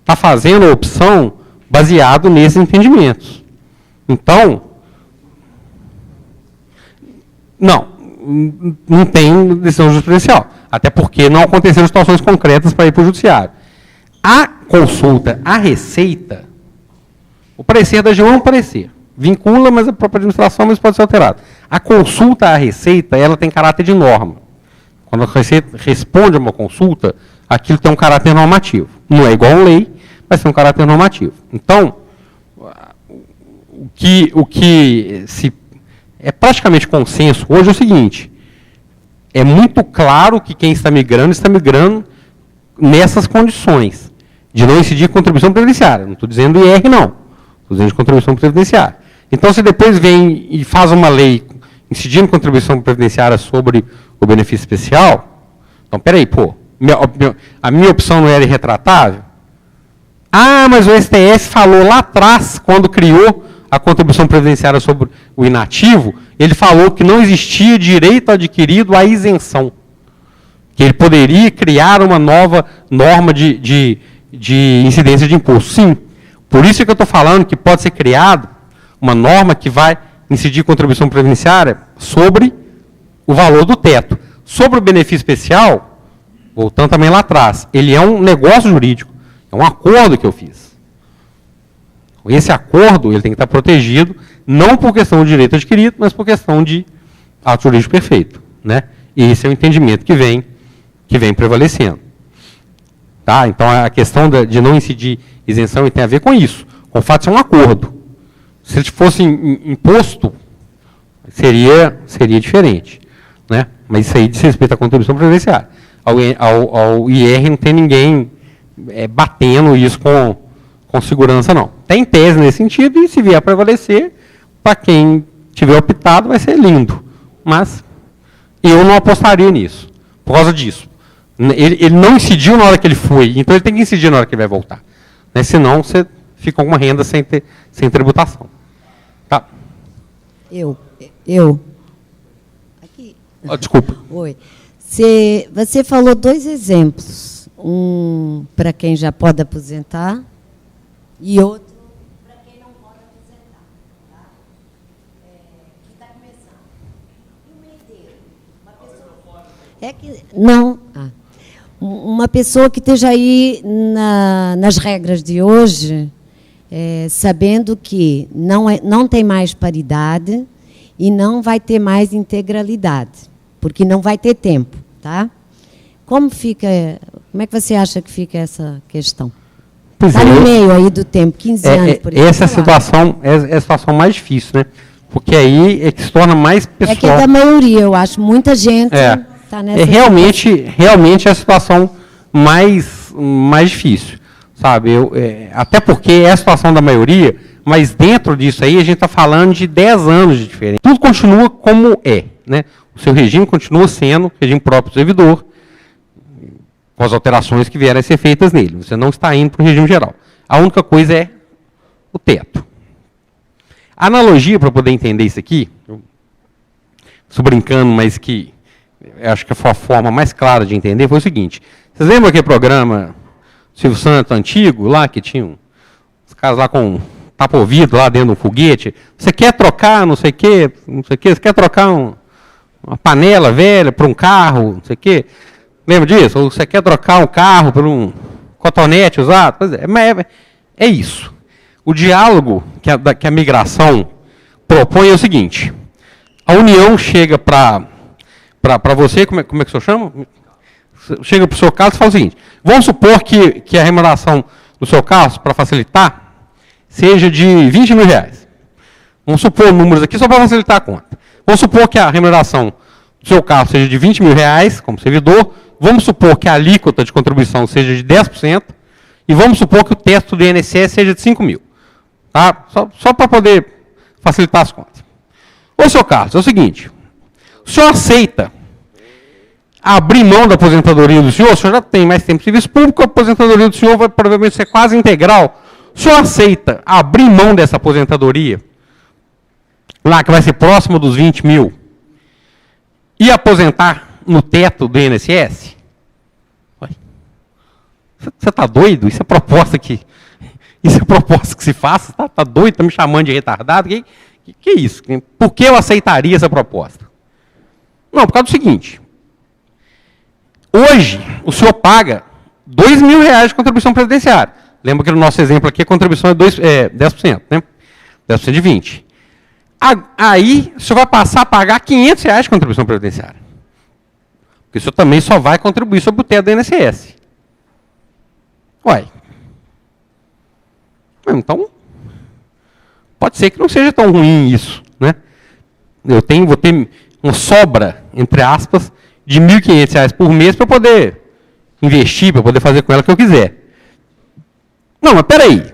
está fazendo a opção baseado nesses entendimentos. Então, não tem decisão jurisprudencial, até porque não aconteceram situações concretas para ir para o judiciário. A consulta à Receita, o parecer da AGU é um parecer, vincula, mas a própria administração mas pode ser alterado. A consulta à Receita, ela tem caráter de norma. Quando a Receita responde a uma consulta, aquilo tem um caráter normativo. Não é igual a uma lei, mas tem um caráter normativo. Então, o que se é praticamente consenso hoje é o seguinte: é muito claro que quem está migrando nessas condições, de não incidir contribuição previdenciária. Não estou dizendo IR, não. Estou dizendo de contribuição previdenciária. Então, se depois vem e faz uma lei incidindo contribuição previdenciária sobre o benefício especial, então, peraí, a minha opção não era irretratável? Ah, mas o STF falou lá atrás, quando criou a contribuição previdenciária sobre o inativo, ele falou que não existia direito adquirido à isenção. Que ele poderia criar uma nova norma de incidência de imposto. Sim. Por isso que eu estou falando que pode ser criada uma norma que vai incidir contribuição previdenciária sobre o valor do teto. Sobre o benefício especial, voltando também lá atrás, ele é um negócio jurídico, é um acordo que eu fiz. Esse acordo ele tem que estar protegido, não por questão de direito adquirido, mas por questão de ato jurídico perfeito. Né? E esse é o entendimento que vem prevalecendo. Tá? Então, a questão de não incidir isenção tem a ver com isso, com o fato de ser um acordo. Se ele fosse imposto, seria diferente. Né? Mas isso aí diz respeito à contribuição previdenciária. Ao IR não tem ninguém batendo isso com segurança, não. Tem tese nesse sentido, e se vier a prevalecer, para quem tiver optado, vai ser lindo. Mas eu não apostaria nisso, por causa disso. Ele não incidiu na hora que ele foi, então ele tem que incidir na hora que ele vai voltar. Né? Senão, você fica com uma renda sem tributação. Tá? Eu. Aqui. Oh, desculpa. Oi. Você falou 2 exemplos. Um para quem já pode aposentar e outro para quem não pode aposentar. Tá? Que está começando. E o meio dele? Uma pessoa... Uma pessoa que esteja aí nas regras de hoje, sabendo que não tem mais paridade e não vai ter mais integralidade, porque não vai ter tempo, tá? Como é que você acha que fica essa questão? Está no meio aí do tempo, 15 anos, por exemplo. Essa situação é a situação mais difícil, né? Porque aí é que se torna mais pessoal. É que é da maioria, eu acho. Muita gente está nessa realmente é a situação mais difícil, sabe? Até porque é a situação da maioria, mas dentro disso aí a gente está falando de 10 anos de diferença. Tudo continua como é, né? O seu regime continua sendo regime próprio do servidor, com as alterações que vierem a ser feitas nele. Você não está indo para o regime geral. A única coisa é o teto. A analogia, para poder entender isso aqui, estou brincando, mas que eu acho que foi a forma mais clara de entender, foi o seguinte. Vocês lembram aquele programa Silvio Santos antigo, lá, que tinha os caras lá com tapa-ouvido lá dentro de um foguete? Você quer trocar não sei o quê, você quer trocar uma panela velha por um carro, não sei o quê? Lembra disso? Ou você quer trocar um carro por um cotonete usado? Pois é isso. O diálogo que a migração propõe é o seguinte. A União chega para você, como é que o senhor chama? Chega para o seu caso e fala o seguinte, vamos supor que a remuneração do seu caso, para facilitar, seja de R$20 mil. Vamos supor números aqui só para facilitar a conta. Vamos supor que a remuneração do seu caso seja de R$20 mil como servidor, vamos supor que a alíquota de contribuição seja de 10%, e vamos supor que o teto do INSS seja de R$5 mil. Tá? Só para poder facilitar as contas. Ô, seu Carlos, é o seguinte, o senhor aceita abrir mão da aposentadoria do senhor já tem mais tempo de serviço público, a aposentadoria do senhor vai provavelmente ser quase integral. O senhor aceita abrir mão dessa aposentadoria, lá que vai ser próximo dos 20 mil, e aposentar no teto do INSS? Você está doido? Isso é proposta que se faça? Está doido? Está me chamando de retardado? Que é isso? Por que eu aceitaria essa proposta? Não, por causa do seguinte. Hoje, o senhor paga R$2 mil de contribuição previdenciária. Lembra que no nosso exemplo aqui a contribuição é 10%, né? 10% de 20%. Aí, o senhor vai passar a pagar R$500 de contribuição previdenciária. Porque o senhor também só vai contribuir sobre o teto do INSS. Uai. Então, pode ser que não seja tão ruim isso, né? Vou ter uma sobra, entre aspas, de R$1.500 por mês para poder investir, para poder fazer com ela o que eu quiser. Não, mas peraí.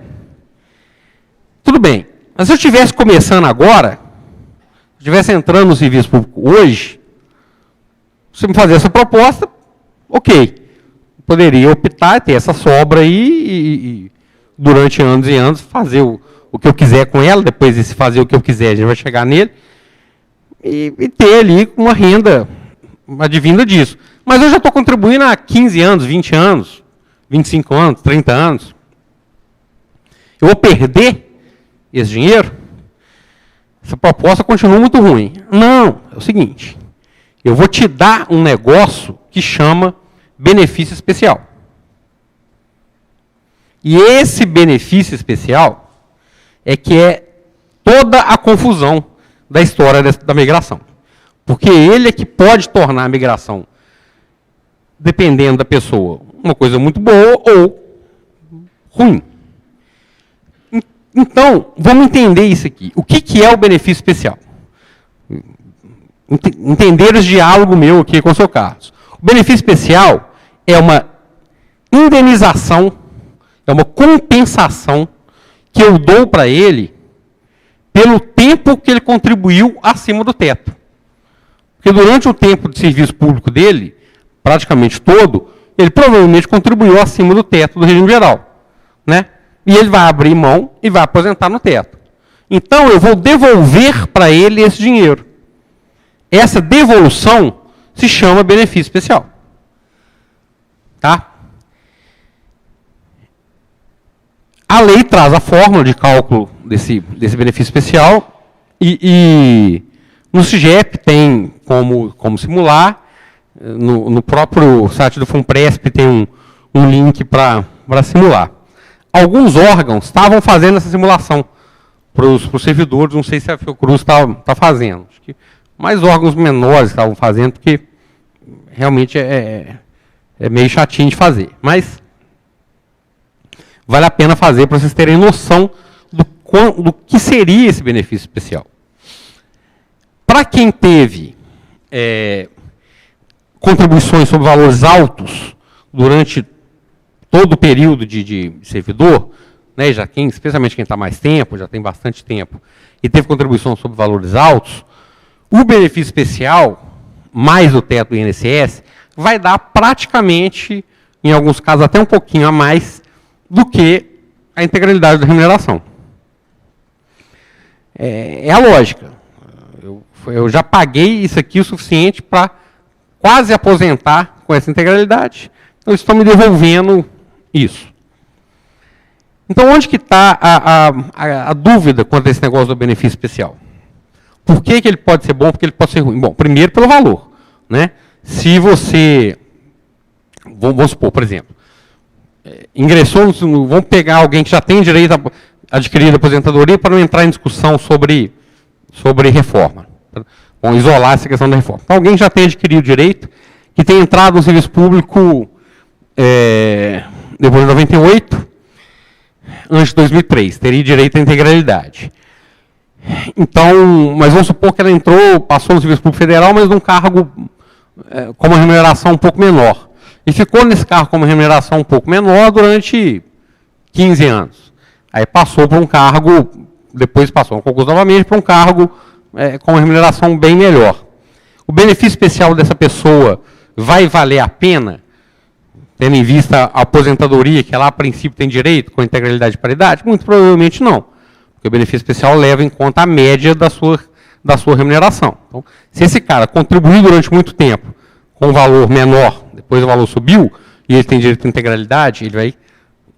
Tudo bem. Mas se eu estivesse começando agora, se eu estivesse entrando no serviço público hoje, se me fazer essa proposta, ok. Poderia optar e ter essa sobra aí e durante anos e anos fazer o que eu quiser com ela, depois de se fazer o que eu quiser, a gente vai chegar nele, e ter ali uma renda advinda disso. Mas eu já estou contribuindo há 15 anos, 20 anos, 25 anos, 30 anos. Eu vou perder esse dinheiro? Essa proposta continua muito ruim. Não, é o seguinte, eu vou te dar um negócio que chama benefício especial. E esse benefício especial é que é toda a confusão da história da migração. Porque ele é que pode tornar a migração dependendo da pessoa, uma coisa muito boa ou ruim. Então, vamos entender isso aqui. O que é o benefício especial? Entender o diálogo meu aqui com o seu Carlos. O benefício especial é uma indenização, é uma compensação que eu dou para ele pelo tempo que ele contribuiu acima do teto. Porque durante o tempo de serviço público dele, praticamente todo, ele provavelmente contribuiu acima do teto do regime geral, né? E ele vai abrir mão e vai aposentar no teto. Então, eu vou devolver para ele esse dinheiro. Essa devolução se chama benefício especial. Tá? A lei traz a fórmula de cálculo desse benefício especial e no SIGEP tem como simular. No próprio site do FUNPRESP tem um link para simular. Alguns órgãos estavam fazendo essa simulação para os servidores, não sei se a Fiocruz está fazendo. Acho que mais órgãos menores estavam fazendo, porque realmente é meio chatinho de fazer. Mas vale a pena fazer para vocês terem noção do que seria esse benefício especial. Para quem teve contribuições sobre valores altos durante todo o período de servidor, né, especialmente quem está mais tempo, já tem bastante tempo, e teve contribuição sobre valores altos, o benefício especial, mais o teto do INSS, vai dar praticamente, em alguns casos até um pouquinho a mais, do que a integralidade da remuneração. É a lógica. Eu já paguei isso aqui o suficiente para quase aposentar com essa integralidade, então estou me devolvendo isso. Então, onde que está a dúvida quanto a esse negócio do benefício especial? Por que ele pode ser bom, por que ele pode ser ruim? Bom, primeiro pelo valor, né? Se você, vamos supor, por exemplo, ingressou, vamos pegar alguém que já tem direito a adquirir a aposentadoria para não entrar em discussão sobre reforma. Vamos isolar essa questão da reforma. Então, alguém já tem adquirido direito, que tem entrado no serviço público depois de 98, antes de 2003, teria direito à integralidade. Então, mas vamos supor que ela entrou, passou no serviço público federal, mas num cargo com uma remuneração um pouco menor. E ficou nesse cargo com uma remuneração um pouco menor durante 15 anos. Aí passou para um cargo, depois passou no concurso novamente para um cargo com uma remuneração bem melhor. O benefício especial dessa pessoa vai valer a pena, tendo em vista a aposentadoria, que ela a princípio tem direito, com integralidade de paridade? Muito provavelmente não. Porque o benefício especial leva em conta a média da sua remuneração. Então, se esse cara contribuiu durante muito tempo com um valor menor, depois o valor subiu, e ele tem direito à integralidade,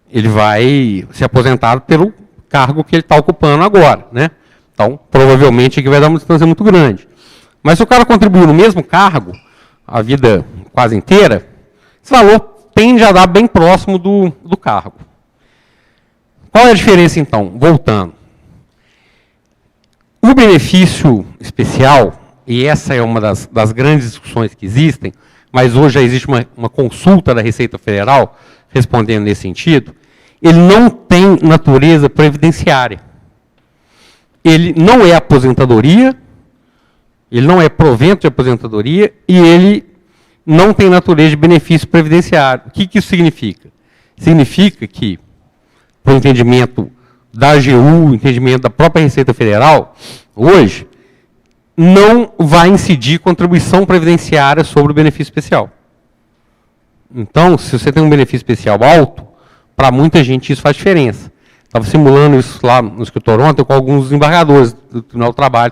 ele vai ser aposentado pelo cargo que ele está ocupando agora, né? Então, provavelmente aqui vai dar uma distância muito grande. Mas se o cara contribuiu no mesmo cargo, a vida quase inteira, esse valor tende a dar bem próximo do cargo. Qual é a diferença, então? Voltando. O benefício especial, e essa é uma das grandes discussões que existem, mas hoje já existe uma consulta da Receita Federal respondendo nesse sentido, ele não tem natureza previdenciária. Ele não é aposentadoria, ele não é provento de aposentadoria e ele não tem natureza de benefício previdenciário. O que isso significa? Significa que, para o entendimento da AGU, entendimento da própria Receita Federal, hoje, não vai incidir contribuição previdenciária sobre o benefício especial. Então, se você tem um benefício especial alto, para muita gente isso faz diferença. Estava simulando isso lá no escritório ontem com alguns desembargadores do Tribunal do Trabalho,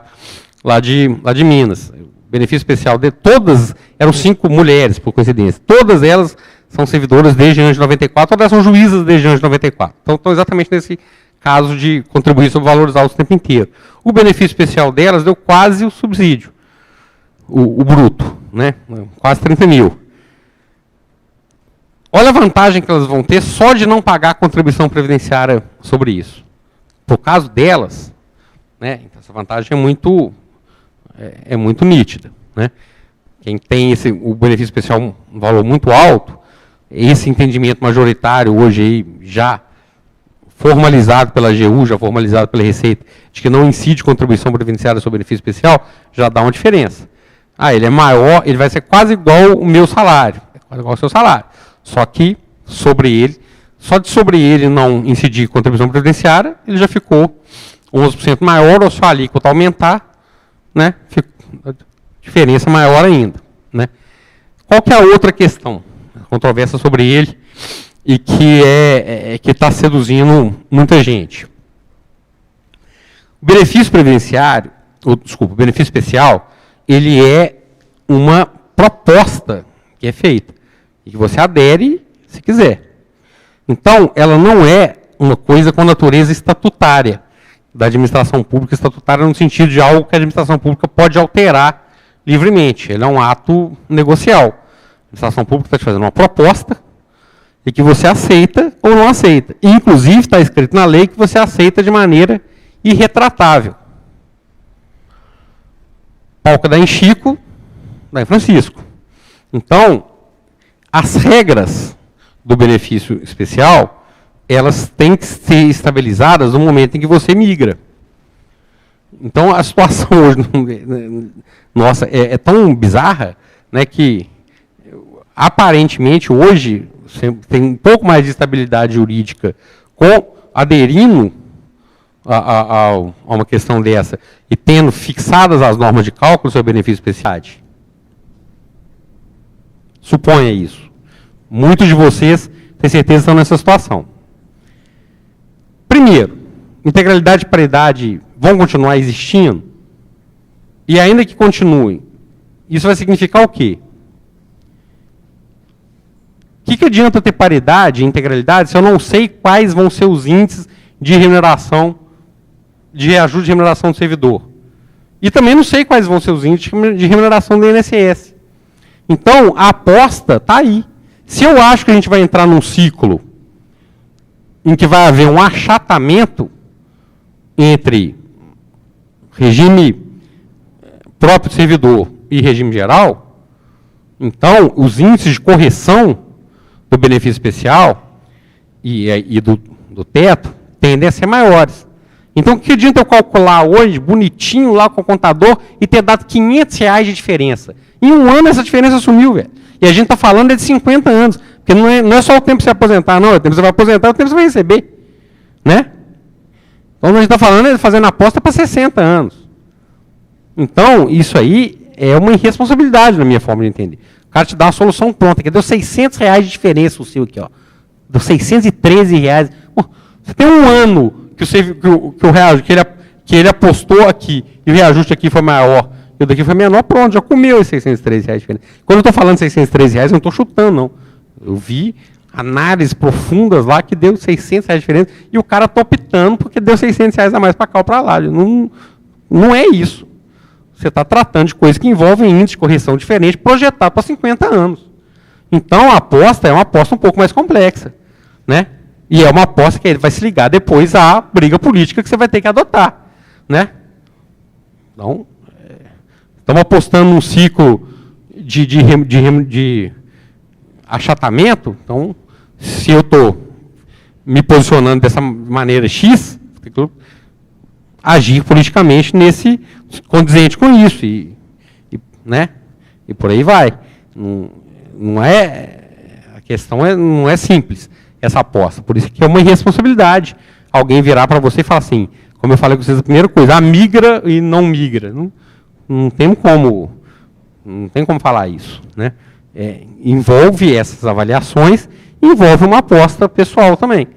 lá de Minas. O benefício especial de todas, eram 5 mulheres, por coincidência. Todas elas são servidoras desde antes de 94, todas são juízas desde antes de 94. Então, estão exatamente nesse caso de contribuir sobre valores altos o tempo inteiro. O benefício especial delas deu quase o subsídio, o bruto, né? Quase 30 mil. Olha a vantagem que elas vão ter só de não pagar a contribuição previdenciária sobre isso. Por caso delas, né, essa vantagem é muito nítida. Né? Quem tem o benefício especial um valor muito alto, esse entendimento majoritário hoje aí, já formalizado pela AGU, já formalizado pela Receita, de que não incide contribuição previdenciária sobre benefício especial, já dá uma diferença. Ele é maior, ele vai ser quase igual o meu salário, quase igual ao seu salário. Só que sobre ele não incidir contribuição previdenciária, ele já ficou 11% maior, ou se a alíquota aumentar, né, a diferença maior ainda. Né? Qual que é a outra questão? A controvérsia sobre ele, e que está seduzindo muita gente. O benefício previdenciário, o benefício especial, ele é uma proposta que é feita, e que você adere se quiser. Então, ela não é uma coisa com natureza estatutária, da administração pública estatutária, no sentido de algo que a administração pública pode alterar livremente. Ele é um ato negocial. A administração pública está te fazendo uma proposta, e que você aceita ou não aceita. E, inclusive, está escrito na lei que você aceita de maneira irretratável. Pau que dá em Chico, dá em Francisco. Então, as regras do benefício especial, elas têm que ser estabilizadas no momento em que você migra. Então, a situação hoje, nossa, é tão bizarra, né, que, aparentemente, hoje, tem um pouco mais de estabilidade jurídica aderindo a uma questão dessa e tendo fixadas as normas de cálculo sobre benefício especial. Suponha isso. Muitos de vocês, têm certeza, estão nessa situação. Primeiro, integralidade e paridade vão continuar existindo? E ainda que continuem, isso vai significar o quê? O que adianta ter paridade e integralidade se eu não sei quais vão ser os índices de remuneração, de reajuste de remuneração do servidor? E também não sei quais vão ser os índices de remuneração do INSS. Então, a aposta está aí. Se eu acho que a gente vai entrar num ciclo em que vai haver um achatamento entre regime próprio do servidor e regime geral, então, os índices de correção do benefício especial e do teto tendem a ser maiores. Então, o que adianta eu calcular hoje, bonitinho, lá com o contador, e ter dado R$500 de diferença? Em um ano, essa diferença sumiu, velho. E a gente está falando de 50 anos. Porque não é só o tempo de se aposentar, não. É o tempo que você vai aposentar, é o tempo que você vai receber. Né? Então, a gente está falando de fazendo aposta para 60 anos. Então, isso aí é uma irresponsabilidade, na minha forma de entender. O cara te dá uma solução pronta, que deu R$600 de diferença o seu aqui, ó. Deu R$613. Pô, você tem um ano que ele apostou aqui, e o reajuste aqui foi maior, e o daqui foi menor, pronto, já comeu esses R$613 de diferença. Quando eu estou falando R$613, eu não estou chutando, não. Eu vi análises profundas lá que deu R$600 de diferença, e o cara está optando porque deu R$600 a mais para cá ou para lá. Não é isso. Você está tratando de coisas que envolvem índice de correção diferente, projetado para 50 anos. Então, a aposta é uma aposta um pouco mais complexa. Né? E é uma aposta que vai se ligar depois à briga política que você vai ter que adotar. Né? Então, estamos apostando num ciclo de achatamento. Então, se eu estou me posicionando dessa maneira X, agir politicamente condizente com isso, né? E por aí vai. A questão não é simples, essa aposta. Por isso que é uma irresponsabilidade alguém virar para você e falar assim, como eu falei com vocês, a primeira coisa, migra e não migra. Não tem como falar isso. Né? Envolve essas avaliações, envolve uma aposta pessoal também.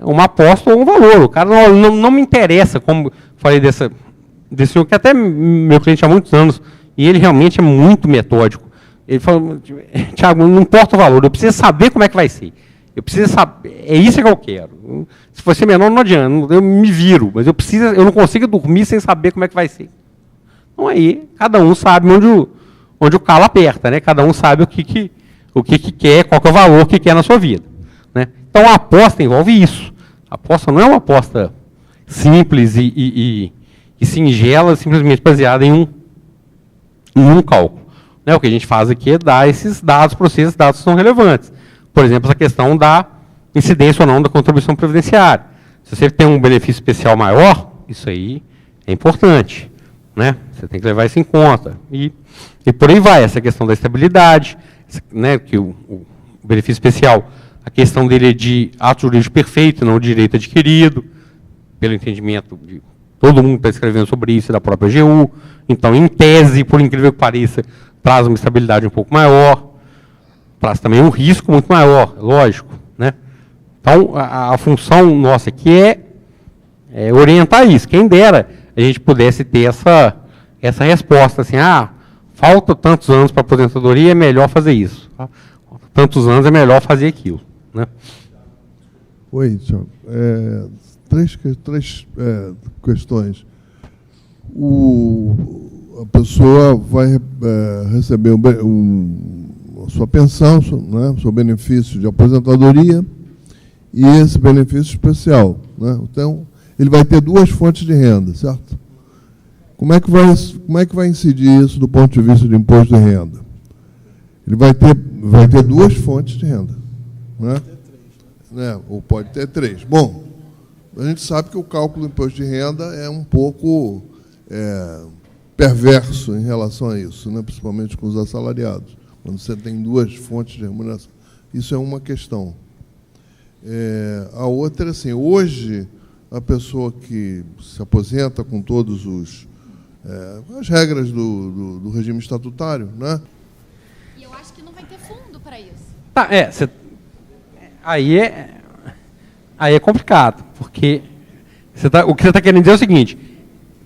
Uma aposta ou um valor. O cara não me interessa, como falei desse senhor, que até meu cliente há muitos anos, e ele realmente é muito metódico. Ele falou, Thiago, não importa o valor, eu preciso saber como é que vai ser. Eu preciso saber, é isso que eu quero. Se for ser menor, não adianta, eu me viro, mas eu não consigo dormir sem saber como é que vai ser. Então aí, cada um sabe onde o calo aperta, né? Cada um sabe o que quer, qual que é o valor que quer na sua vida. Né? Então, a aposta envolve isso. A aposta não é uma aposta simples e singela, simplesmente baseada em um cálculo. né? O que a gente faz aqui é dar esses dados para vocês, esses dados são relevantes. Por exemplo, essa questão da incidência ou não da contribuição previdenciária. Se você tem um benefício especial maior, isso aí é importante, né? Você tem que levar isso em conta. E por aí vai, essa questão da estabilidade, né? Que o benefício especial, a questão dele é de ato jurídico perfeito, não de direito adquirido, pelo entendimento de todo mundo está escrevendo sobre isso, da própria AGU. Então, em tese, por incrível que pareça, traz uma estabilidade um pouco maior, traz também um risco muito maior, lógico, né? Então, a função nossa aqui é orientar isso. Quem dera a gente pudesse ter essa resposta, assim, falta tantos anos para a aposentadoria, é melhor fazer isso. Tá? Tantos anos é melhor fazer aquilo, né? Oi, Tiago. Três questões. A pessoa vai receber a sua pensão, né, seu benefício de aposentadoria e esse benefício especial, né? Então, ele vai ter duas fontes de renda, certo? Como é que vai incidir isso do ponto de vista do imposto de renda? Ele vai ter duas fontes de renda, né? Ou pode ter três. Bom, a gente sabe que o cálculo do imposto de renda é um pouco perverso em relação a isso, né? Principalmente com os assalariados, quando você tem duas fontes de remuneração. Isso é uma questão. A outra é assim, hoje, a pessoa que se aposenta com todas as regras do regime estatutário, né? E eu acho que não vai ter fundo para isso. Tá, aí é complicado, porque o que você está querendo dizer é o seguinte,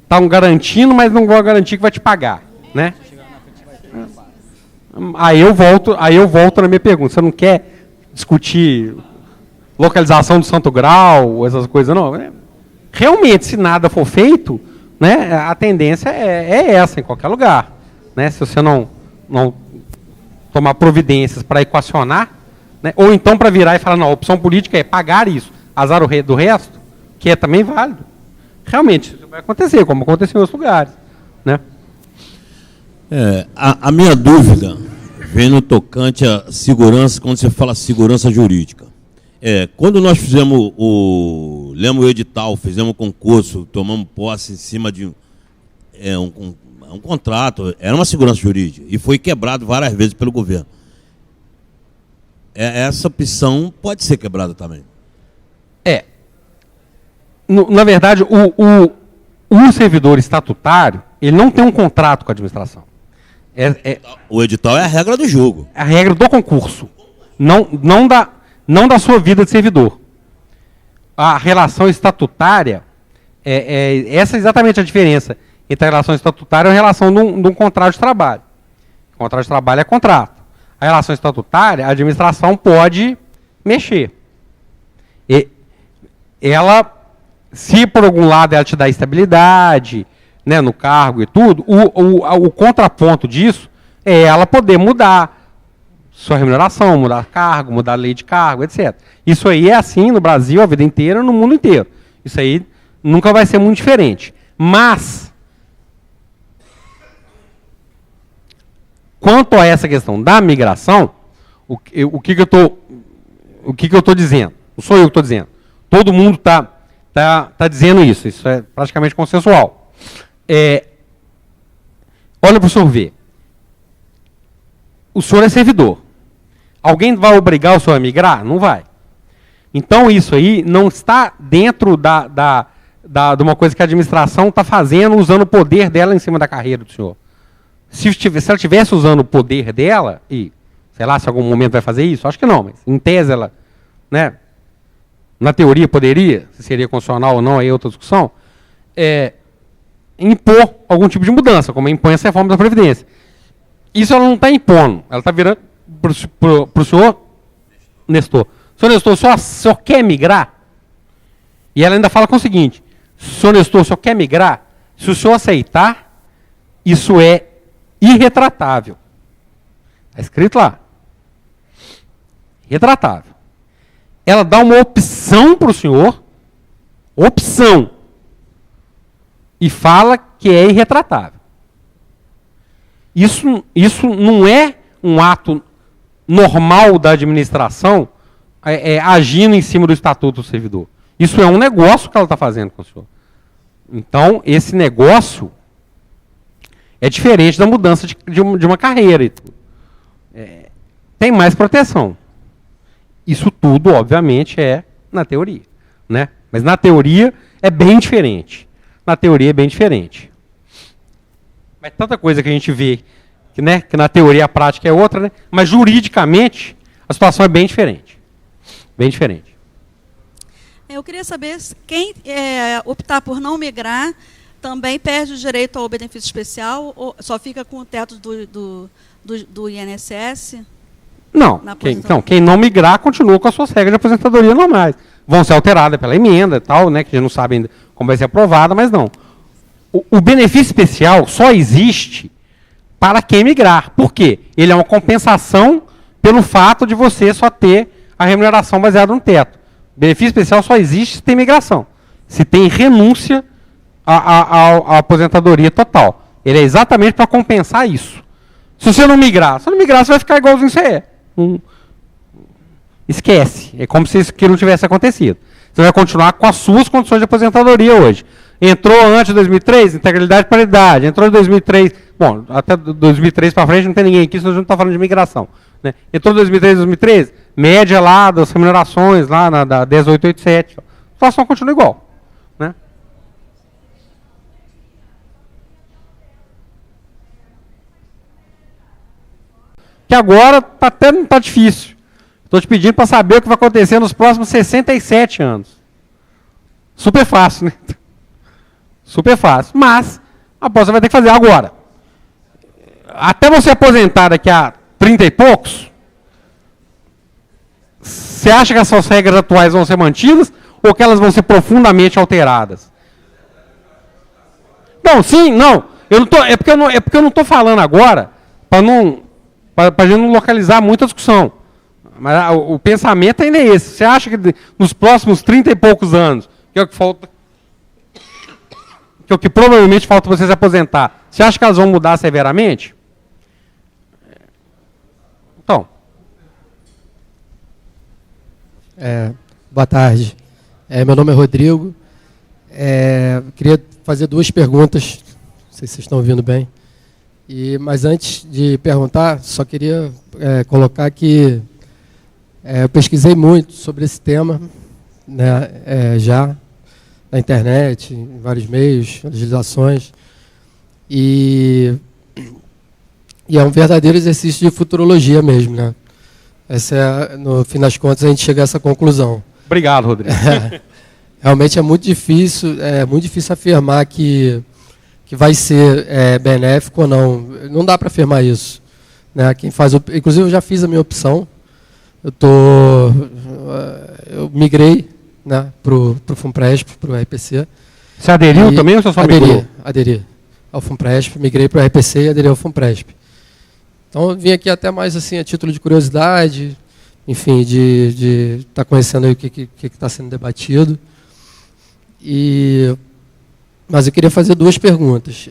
estão garantindo, mas não vão garantir que vai te pagar, né? Aí eu volto na minha pergunta. Você não quer discutir localização do Santo Grau, essas coisas, não? Realmente, se nada for feito, né, a tendência é essa em qualquer lugar, né? Se você não tomar providências para equacionar, né, ou então para virar e falar, não, a opção política é pagar isso, azar do resto, que é também válido. Realmente, isso vai acontecer, como aconteceu em outros lugares, né? A minha dúvida vem no tocante à segurança, quando você fala segurança jurídica. Quando nós lemos o edital, fizemos o concurso, tomamos posse em cima de um contrato, era uma segurança jurídica, e foi quebrado várias vezes pelo governo. Essa opção pode ser quebrada também. Na verdade, o servidor estatutário, ele não tem um contrato com a administração. O edital é a regra do jogo. É a regra do concurso, não da sua vida de servidor. A relação estatutária, essa é exatamente a diferença entre a relação estatutária e a relação de um contrato de trabalho. O contrato de trabalho é contrato. A relação estatutária, a administração pode mexer. Ela, se por algum lado ela te dá estabilidade, né, no cargo e tudo, o contraponto disso é ela poder mudar sua remuneração, mudar cargo, mudar a lei de cargo, etc. Isso aí é assim no Brasil a vida inteira, no mundo inteiro. Isso aí nunca vai ser muito diferente. Mas, quanto a essa questão da migração, o que eu estou dizendo? Não sou eu que estou dizendo. Todo mundo está dizendo isso. Isso é praticamente consensual. Olha para o senhor ver. O senhor é servidor. Alguém vai obrigar o senhor a migrar? Não vai. Então, isso aí não está dentro de uma coisa que a administração está fazendo, usando o poder dela em cima da carreira do senhor. Se ela estivesse usando o poder dela, e sei lá se em algum momento vai fazer isso, acho que não, mas em tese ela, né, na teoria poderia, se seria constitucional ou não, aí é outra discussão, impor algum tipo de mudança, como impõe essa reforma da Previdência. Isso ela não está impondo, ela está virando para o senhor Nestor. Senhor Nestor, o senhor quer migrar? E ela ainda fala com o seguinte, senhor Nestor, o senhor quer migrar? Se o senhor aceitar, isso é irretratável. Está escrito lá. Irretratável. Ela dá uma opção para o senhor, e fala que é irretratável. Isso não é um ato normal da administração agindo em cima do Estatuto do Servidor. Isso é um negócio que ela está fazendo com o senhor. Então, esse negócio é diferente da mudança de uma carreira e tudo. Tem mais proteção. Isso tudo, obviamente, é na teoria, né? Mas na teoria é bem diferente. Na teoria é bem diferente. Mas tanta coisa que a gente vê que, né, que na teoria a prática é outra, né? Mas juridicamente a situação é bem diferente. Bem diferente. Eu queria saber se quem optar por não migrar também perde o direito ao benefício especial ou só fica com o teto do INSS? Não, quem não migrar continua com as suas regras de aposentadoria normais. Vão ser alteradas pela emenda e tal, né, que a gente não sabe ainda como vai ser aprovada, mas não. O benefício especial só existe para quem migrar. Por quê? Ele é uma compensação pelo fato de você só ter a remuneração baseada no teto. Benefício especial só existe se tem migração. Se tem renúncia à aposentadoria total. Ele é exatamente para compensar isso. Se você não migrar, você vai ficar igualzinho você é. Esquece. É como se isso não tivesse acontecido. Você vai continuar com as suas condições de aposentadoria hoje. Entrou antes de 2003, integralidade e paridade. Entrou em 2003, bom, até 2003 para frente não tem ninguém aqui, senão a gente não está falando de migração. Né? Entrou em 2003, 2013, média lá das remunerações, lá da 10887. A situação continua igual. Né? Que agora até não está difícil. Estou te pedindo para saber o que vai acontecer nos próximos 67 anos. Super fácil, né? Super fácil. Mas a aposta vai ter que fazer agora. Até você aposentar daqui a 30 e poucos, você acha que essas regras atuais vão ser mantidas ou que elas vão ser profundamente alteradas? Não, sim, não. Eu não tô, é porque eu não estou falando agora para a gente não localizar muita discussão. Mas o pensamento ainda é esse. Você acha que nos próximos 30 e poucos anos, que é o que falta, que é o que provavelmente falta para você se aposentar, você acha que elas vão mudar severamente? Então. Boa tarde. Meu nome é Rodrigo. Queria fazer duas perguntas. Não sei se vocês estão ouvindo bem. Mas antes de perguntar, só queria colocar que eu pesquisei muito sobre esse tema, né, já na internet, em vários meios, legislações, e é um verdadeiro exercício de futurologia mesmo, né? No fim das contas, a gente chega a essa conclusão. Obrigado, Rodrigo. Realmente é muito difícil afirmar que vai ser benéfico ou não. Não dá para afirmar isso. Né? Inclusive, eu já fiz a minha opção. Eu migrei, né, para o FUNPRESP, para o RPC. Você aderiu também ou você só migrou? Aderi ao FUNPRESP, migrei para o RPC e aderi ao FUNPRESP. Então, eu vim aqui até mais assim, a título de curiosidade, enfim, de estar conhecendo aí o que está sendo debatido. Mas eu queria fazer duas perguntas.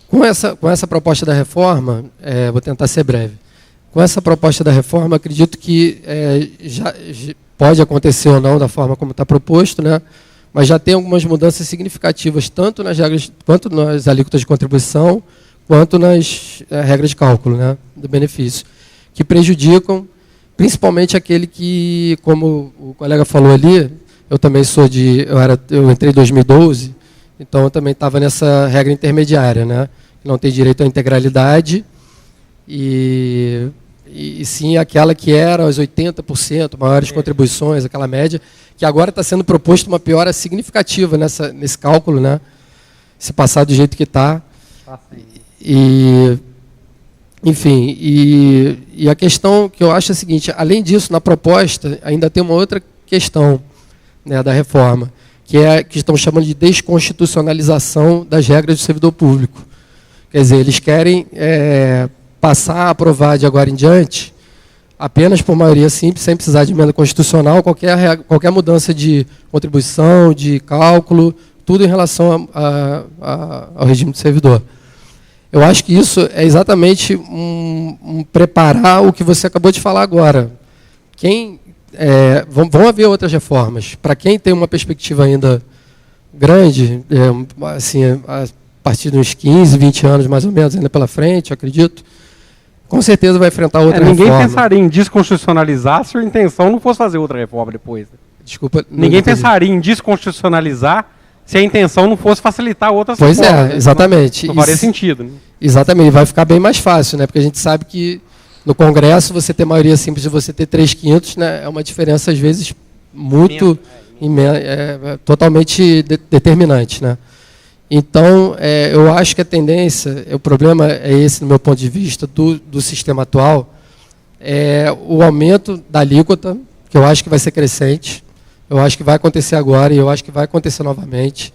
Com essa proposta da reforma, vou tentar ser breve. Com essa proposta da reforma, acredito que já pode acontecer ou não da forma como está proposto, né? Mas já tem algumas mudanças significativas, tanto nas regras, quanto nas alíquotas de contribuição, quanto nas regras de cálculo, né, do benefício, que prejudicam principalmente aquele que, como o colega falou ali, eu também eu entrei em 2012, então eu também estava nessa regra intermediária, né, que não tem direito à integralidade, e sim aquela que era as 80%, maiores contribuições, aquela média, que agora está sendo proposto uma piora significativa nesse cálculo, né, se passar do jeito que está. Enfim, e a questão que eu acho é a seguinte: além disso, na proposta, ainda tem uma outra questão, né, da reforma, que estão chamando de desconstitucionalização das regras do servidor público. Quer dizer, eles querem passar a aprovar de agora em diante, apenas por maioria simples, sem precisar de emenda constitucional, qualquer mudança de contribuição, de cálculo, tudo em relação ao regime do servidor. Eu acho que isso é exatamente preparar o que você acabou de falar agora. Vão haver outras reformas. Para quem tem uma perspectiva ainda grande, assim, a partir de uns 15, 20 anos mais ou menos ainda pela frente, eu acredito, com certeza vai enfrentar outra ninguém reforma. Ninguém pensaria em desconstitucionalizar se a intenção não fosse fazer outra reforma depois. Desculpa. Ninguém pensaria em desconstitucionalizar se a intenção não fosse facilitar outras reformas. Pois reformas. Exatamente. Não faria sentido. Né? Exatamente. Vai ficar bem mais fácil, né? Porque a gente sabe que no Congresso você ter maioria simples de você ter 3/5, né? É uma diferença, às vezes, muito totalmente determinante, né? Então, eu acho que a tendência, o problema é esse, no meu ponto de vista, do sistema atual, é o aumento da alíquota, que eu acho que vai ser crescente, eu acho que vai acontecer agora e eu acho que vai acontecer novamente,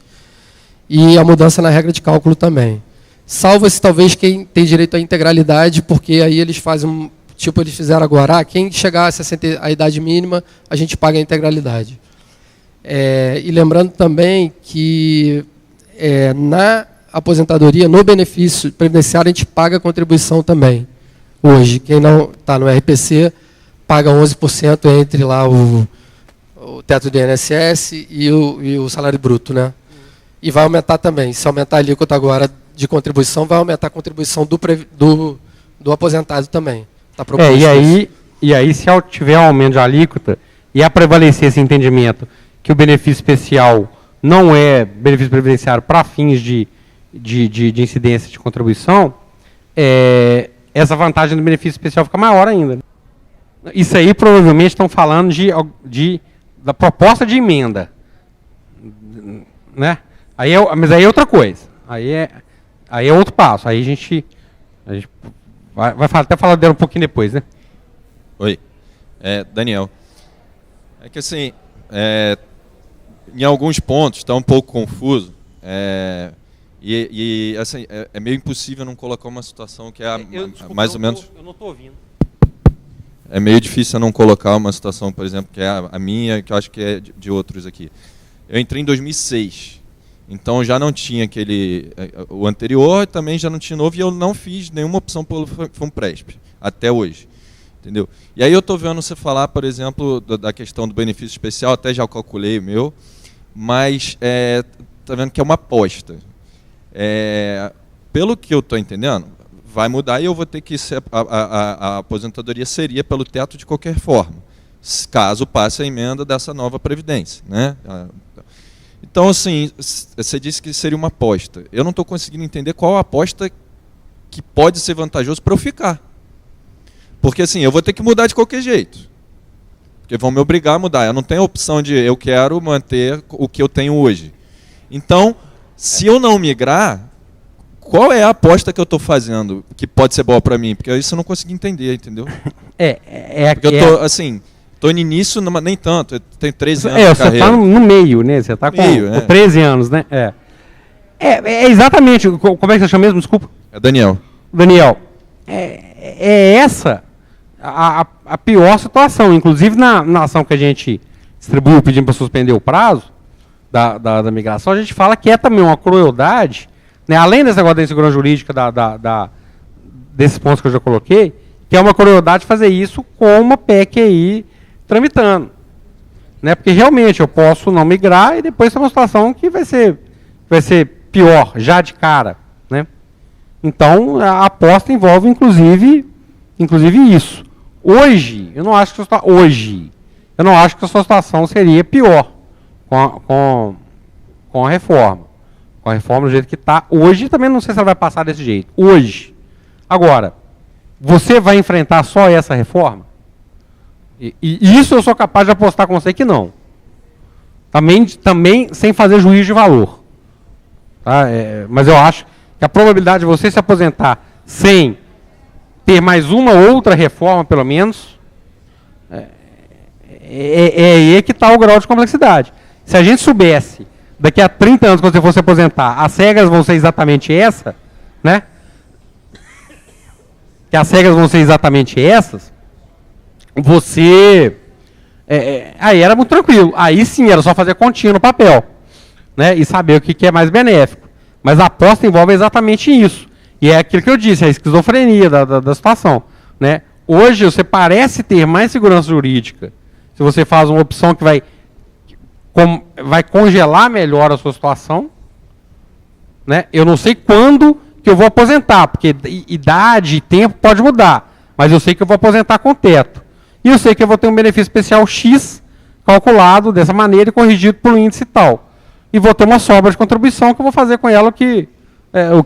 e a mudança na regra de cálculo também. Salva-se talvez quem tem direito à integralidade, porque aí eles fazem, tipo eles fizeram agora, quem chegar a 60, a idade mínima, a gente paga a integralidade. E lembrando também que na aposentadoria, no benefício previdenciário, a gente paga a contribuição também. Hoje, quem não está no RPC, paga 11% entre lá o teto do INSS e o salário bruto, né? E vai aumentar também. Se aumentar a alíquota agora de contribuição, vai aumentar a contribuição do aposentado também. Tá proposto e aí, se tiver um aumento de alíquota e a prevalecer esse entendimento que o benefício especial não é benefício previdenciário para fins de incidência de contribuição, essa vantagem do benefício especial fica maior ainda. Isso aí provavelmente estão falando da proposta de emenda. Né? Mas aí é outra coisa. Aí é outro passo. Aí a gente vai até falar dela um pouquinho depois, né? Oi, Daniel. É que assim, em alguns pontos está um pouco confuso. Assim, é meio impossível não colocar uma situação que mais ou menos... Eu não estou ouvindo. É meio difícil não colocar uma situação, por exemplo, que é a minha, que eu acho que é de outros aqui. Eu entrei em 2006, então já não tinha o anterior, também já não tinha novo, e eu não fiz nenhuma opção pelo FUNPRESP, até hoje. Entendeu? E aí eu estou vendo você falar, por exemplo, da questão do benefício especial, até já calculei o meu, mas está vendo que é uma aposta. Pelo que eu estou entendendo, vai mudar e eu vou ter que a aposentadoria seria pelo teto de qualquer forma, caso passe a emenda dessa nova Previdência, né? Então, assim, você disse que seria uma aposta. Eu não estou conseguindo entender qual a aposta que pode ser vantajoso para eu ficar. Porque, assim, eu vou ter que mudar de qualquer jeito. Porque vão me obrigar a mudar. Eu não tenho a opção de eu quero manter o que eu tenho hoje. Então, se eu não migrar, qual é a aposta que eu estou fazendo que pode ser boa para mim? Porque isso eu não consegui entender, entendeu? Porque eu estou, assim, estou no início, nem tanto. Eu tenho 13 anos de carreira. Você está no meio, né? Você está com 13 anos, né? Exatamente. Como é que você chama mesmo? Desculpa. É Daniel. Daniel, essa a pior situação. Inclusive, na ação que a gente distribuiu pedindo para suspender o prazo da migração, a gente fala que é também uma crueldade, né, além desse negócio da insegurança jurídica, desses pontos que eu já coloquei, que é uma crueldade fazer isso com uma PEC aí tramitando. Né, porque realmente eu posso não migrar e depois ter uma situação que vai ser pior, já de cara. Né? Então, a aposta envolve, inclusive isso. Hoje, eu não acho que a sua situação seria pior com a reforma. Com a reforma do jeito que está. Hoje, também não sei se ela vai passar desse jeito. Hoje. Agora, você vai enfrentar só essa reforma? E isso eu sou capaz de apostar com você que não. Também sem fazer juízo de valor. Tá? Mas eu acho que a probabilidade de você se aposentar sem ter mais uma outra reforma, pelo menos, aí que está o grau de complexidade. Se a gente soubesse, daqui a 30 anos, quando você for se aposentar, as regras vão ser exatamente essa, né? Que as regras vão ser exatamente essas, você... aí era muito tranquilo. Aí sim, era só fazer continha no papel, né? E saber o que é mais benéfico. Mas a aposta envolve exatamente isso. E é aquilo que eu disse, a esquizofrenia da situação. Né? Hoje, você parece ter mais segurança jurídica se você faz uma opção que vai congelar melhor a sua situação. Né? Eu não sei quando que eu vou aposentar, porque idade e tempo pode mudar, mas eu sei que eu vou aposentar com teto. E eu sei que eu vou ter um benefício especial X calculado dessa maneira e corrigido por um índice tal. E vou ter uma sobra de contribuição que eu vou fazer com ela o que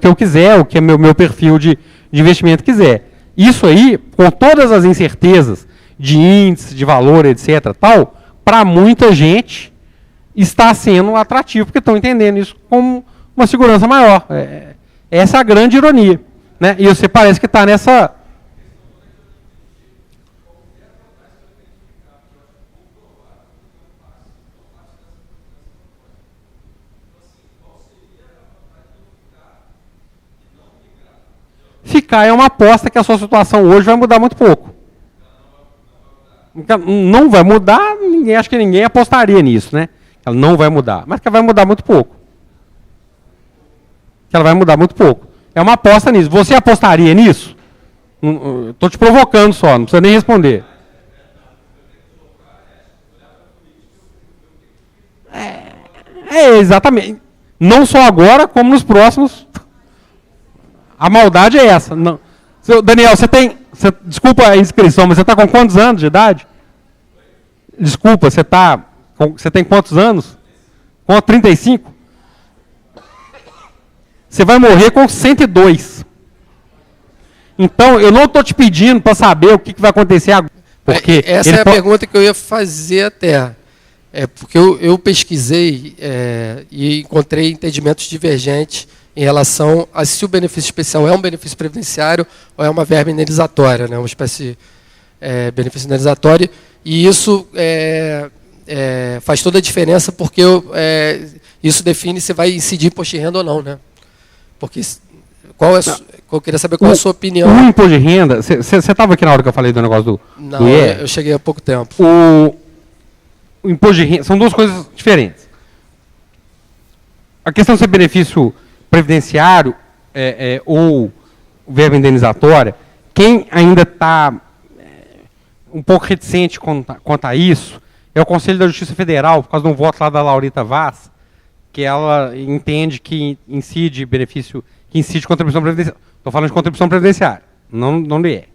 eu quiser, o que meu perfil de investimento quiser. Isso aí, com todas as incertezas de índice, de valor, etc., tal, para muita gente está sendo atrativo, porque estão entendendo isso como uma segurança maior. Essa é a grande ironia. Né? E você parece que está nessa... Ficar é uma aposta que a sua situação hoje vai mudar muito pouco. Não vai mudar, acho que ninguém apostaria nisso, né? Ela não vai mudar, mas que ela vai mudar muito pouco. Que ela vai mudar muito pouco. É uma aposta nisso. Você apostaria nisso? Estou te provocando só, não precisa nem responder. Exatamente. Não só agora, como nos próximos. A maldade é essa. Não. Daniel, desculpa a inscrição, mas você está com quantos anos de idade? Desculpa, você tem quantos anos? Com 35? Você vai morrer com 102. Então, eu não estou te pedindo para saber o que vai acontecer agora. Porque essa é a pergunta que eu ia fazer até. Porque eu pesquisei e encontrei entendimentos divergentes em relação a se o benefício especial é um benefício previdenciário ou é uma verba indenizatória, né? Uma espécie de benefício indenizatório. E isso faz toda a diferença, porque isso define se vai incidir imposto de renda ou não. Né? Porque eu queria saber qual é a sua opinião. O imposto de renda, você estava aqui na hora que eu falei do negócio do... Não, eu cheguei há pouco tempo. O imposto de renda, são duas coisas diferentes. A questão de ser benefício previdenciário ou verba indenizatória, quem ainda está um pouco reticente quanto a isso é o Conselho da Justiça Federal, por causa de um voto lá da Laurita Vaz, que ela entende que incide benefício, que incide contribuição previdenciária. Estou falando de contribuição previdenciária, não lhe é.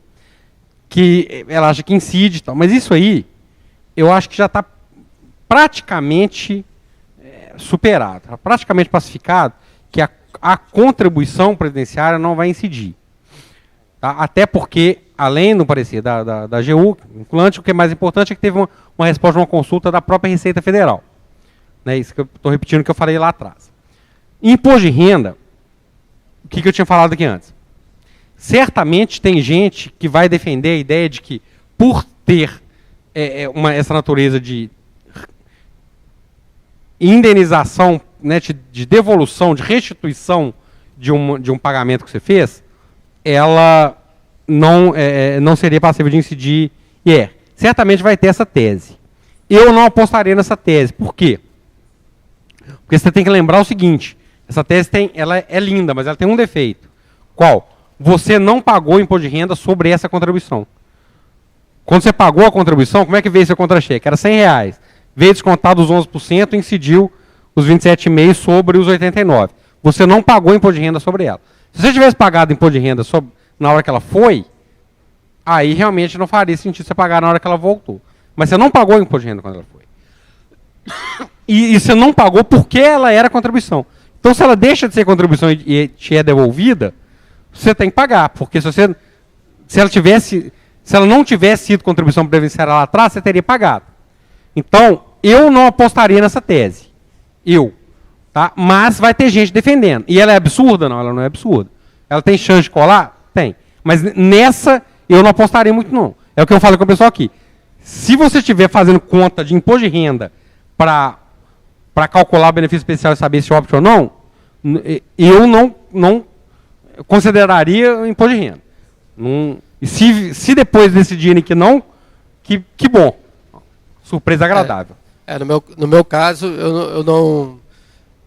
Que ela acha que incide e tal. Mas isso aí, eu acho que já está praticamente superado, praticamente pacificado, que a contribuição previdenciária não vai incidir. Tá? Até porque, além do parecer da AGU, o que é mais importante é que teve uma resposta de uma consulta da própria Receita Federal. Né? Isso que eu estou repetindo que eu falei lá atrás. Imposto de renda, o que eu tinha falado aqui antes? Certamente tem gente que vai defender a ideia de que, por ter essa natureza de indenização, né, de devolução, de restituição de um pagamento que você fez, ela não seria passível de incidir IR. Certamente vai ter essa tese. Eu não apostaria nessa tese. Por quê? Porque você tem que lembrar o seguinte, essa tese ela é linda, mas ela tem um defeito. Qual? Você não pagou imposto de renda sobre essa contribuição. Quando você pagou a contribuição, como é que veio seu contra-cheque? Era R$100. Veio descontado os 11% e incidiu os 27,5% sobre os 89%. Você não pagou imposto de renda sobre ela. Se você tivesse pagado imposto de renda na hora que ela foi, aí realmente não faria sentido você pagar na hora que ela voltou. Mas você não pagou imposto de renda quando ela foi. E você não pagou porque ela era contribuição. Então, se ela deixa de ser contribuição e te é devolvida, você tem que pagar. Porque se ela não tivesse sido contribuição previdenciária lá atrás, você teria pagado. Então, eu não apostaria nessa tese. Tá? Mas vai ter gente defendendo. E ela é absurda? Não, ela não é absurda. Ela tem chance de colar? Tem. Mas nessa, eu não apostaria muito, não. É o que eu falo com o pessoal aqui. Se você estiver fazendo conta de imposto de renda para calcular o benefício especial e saber se opta ou não, eu não consideraria imposto de renda. E se depois decidirem que não, que bom. Surpresa agradável. No meu caso, eu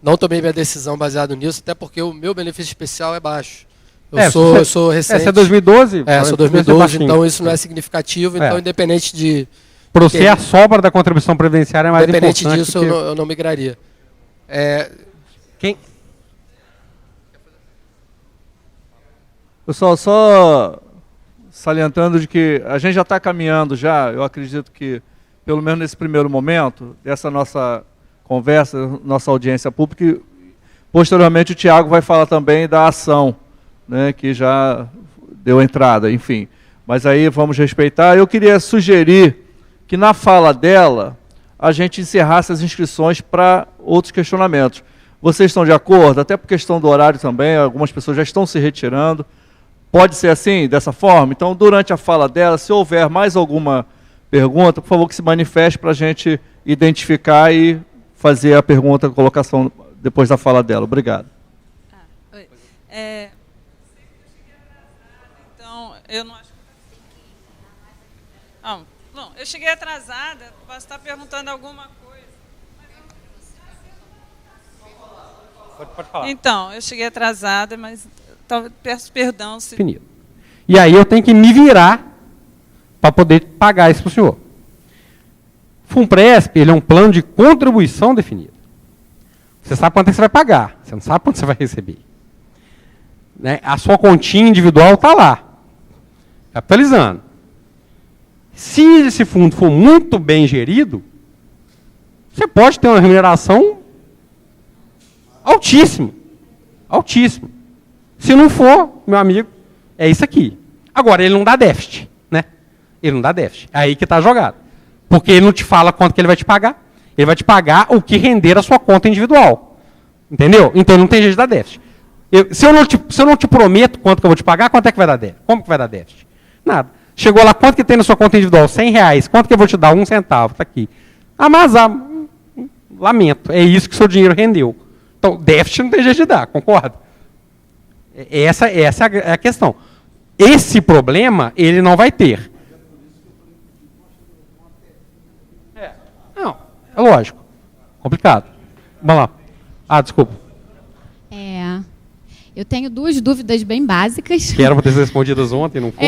não tomei minha decisão baseado nisso, até porque o meu benefício especial é baixo. Eu sou recente. Essa é 2012? Sou 2012, então isso não é significativo. Então, independente de... Para você, a sobra da contribuição previdenciária é mais importante. Independente disso, eu não migraria. Quem? Pessoal, só salientando de que a gente já está caminhando eu acredito que, pelo menos nesse primeiro momento, dessa nossa conversa, nossa audiência pública, e, posteriormente o Tiago vai falar também da ação, né, que já deu entrada, enfim. Mas aí vamos respeitar. Eu queria sugerir que na fala dela a gente encerrasse as inscrições para outros questionamentos. Vocês estão de acordo? Até por questão do horário também, algumas pessoas já estão se retirando. Pode ser assim, dessa forma? Então, durante a fala dela, se houver mais alguma pergunta, por favor, que se manifeste para a gente identificar e fazer a pergunta, a colocação depois da fala dela. Obrigado. Oi. Então, eu não acho que... Não, eu cheguei atrasada, posso estar perguntando alguma coisa. Pode falar. Então, eu cheguei atrasada, mas peço perdão se... E aí eu tenho que me virar para poder pagar isso para o senhor. FUNPRESP, ele é um plano de contribuição definido. Você sabe quanto é que você vai pagar, você não sabe quanto você vai receber. Né? A sua continha individual está lá, capitalizando. Se esse fundo for muito bem gerido, você pode ter uma remuneração altíssima. Altíssima. Se não for, meu amigo, é isso aqui. Agora, ele não dá déficit, né? Ele não dá déficit. É aí que está jogado. Porque ele não te fala quanto que ele vai te pagar. Ele vai te pagar o que render a sua conta individual. Entendeu? Então, ele não tem jeito de dar déficit. Se eu não te prometo quanto que eu vou te pagar, quanto é que vai dar déficit? Como que vai dar déficit? Nada. Chegou lá, quanto que tem na sua conta individual? R$100. Quanto que eu vou te dar? 1 centavo. Está aqui. Mas, lamento. É isso que o seu dinheiro rendeu. Então, déficit não tem jeito de dar, concorda? Essa é a questão. Esse problema, ele não vai ter. Não, é lógico. Complicado. Vamos lá. Desculpa. Eu tenho 2 dúvidas bem básicas. Que eram para ter sido respondidas ontem, não foram?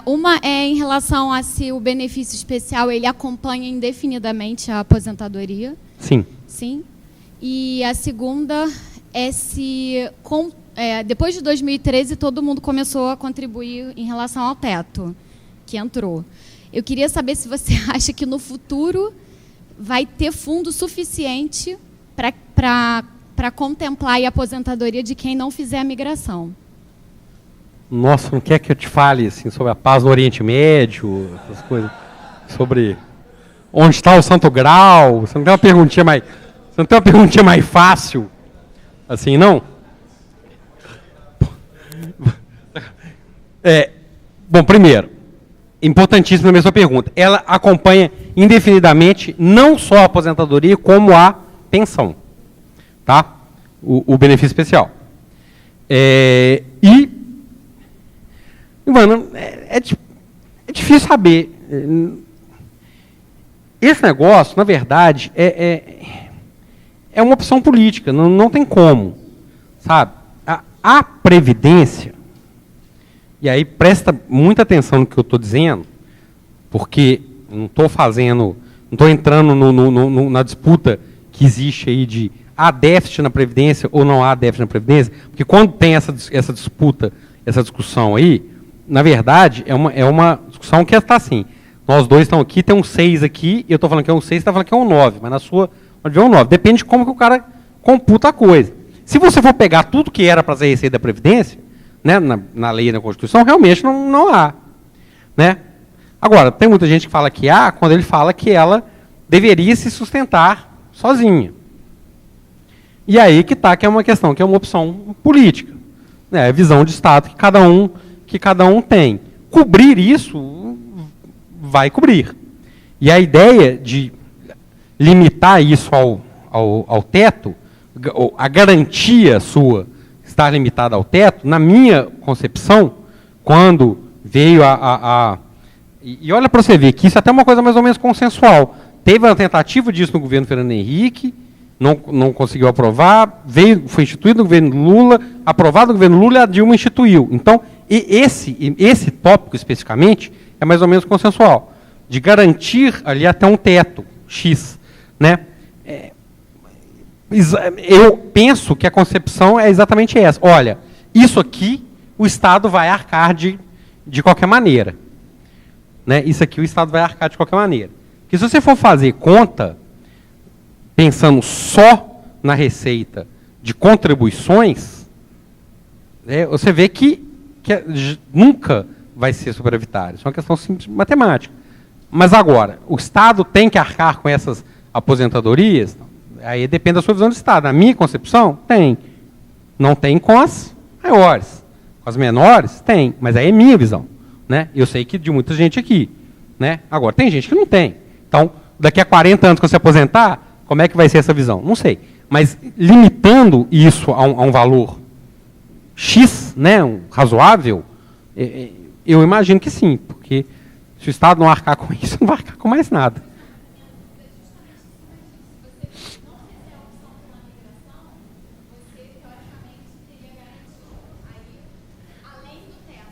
Uma é em relação a se o benefício especial ele acompanha indefinidamente a aposentadoria. Sim. Sim. E a segunda é se, depois de 2013, todo mundo começou a contribuir em relação ao teto que entrou. Eu queria saber se você acha que no futuro vai ter fundo suficiente para contemplar a aposentadoria de quem não fizer a migração. Nossa, não quer que eu te fale assim, sobre a paz no Oriente Médio, essas coisas, sobre onde está o Santo Grau? Você não tem uma perguntinha mais fácil? Assim, não? Bom, primeiro, importantíssima a mesma pergunta. Ela acompanha indefinidamente não só a aposentadoria, como a pensão. Tá? O benefício especial. Mano, é difícil saber. Esse negócio, na verdade, é uma opção política, não tem como. Sabe? A Previdência, e aí presta muita atenção no que eu estou dizendo, porque não estou entrando na disputa que existe aí de há déficit na Previdência ou não há déficit na Previdência, porque quando tem essa disputa, essa discussão aí, na verdade, é uma discussão que está assim, nós dois estamos aqui, tem um 6 aqui, eu estou falando que é um 6, você está falando que é um 9, mas na sua pode ver um 9, depende de como que o cara computa a coisa. Se você for pegar tudo que era para ser receita da Previdência, né, na lei e na Constituição, realmente não há. Né? Agora, tem muita gente que fala que há, quando ele fala que ela deveria se sustentar sozinha. E aí que é uma questão, que é uma opção política. Né? É a visão de Estado que cada um tem. Cobrir isso, vai cobrir. E a ideia de limitar isso ao teto, a garantia sua estar limitada ao teto, na minha concepção, quando veio e olha para você ver que isso é até uma coisa mais ou menos consensual. Teve uma tentativa disso no governo Fernando Henrique, não conseguiu aprovar, foi instituído no governo Lula, aprovado no governo Lula e a Dilma instituiu. Então, esse tópico especificamente é mais ou menos consensual, de garantir ali até um teto X, né? Eu penso que a concepção é exatamente essa. Olha, isso aqui o Estado vai arcar de qualquer maneira. Né? Isso aqui o Estado vai arcar de qualquer maneira. Porque se você for fazer conta, pensando só na receita de contribuições, né, você vê que nunca vai ser superavitário. Isso é uma questão simples de matemática. Mas agora, o Estado tem que arcar com essas aposentadorias? Aí depende da sua visão do Estado. Na minha concepção, tem. Não tem com as maiores. Com as menores, tem. Mas aí é minha visão. Né? Eu sei que de muita gente aqui. Né? Agora, tem gente que não tem. Então, daqui a 40 anos, quando você aposentar, como é que vai ser essa visão? Não sei. Mas limitando isso a um valor X, né, razoável, eu imagino que sim. Porque se o Estado não arcar com isso, não vai arcar com mais nada.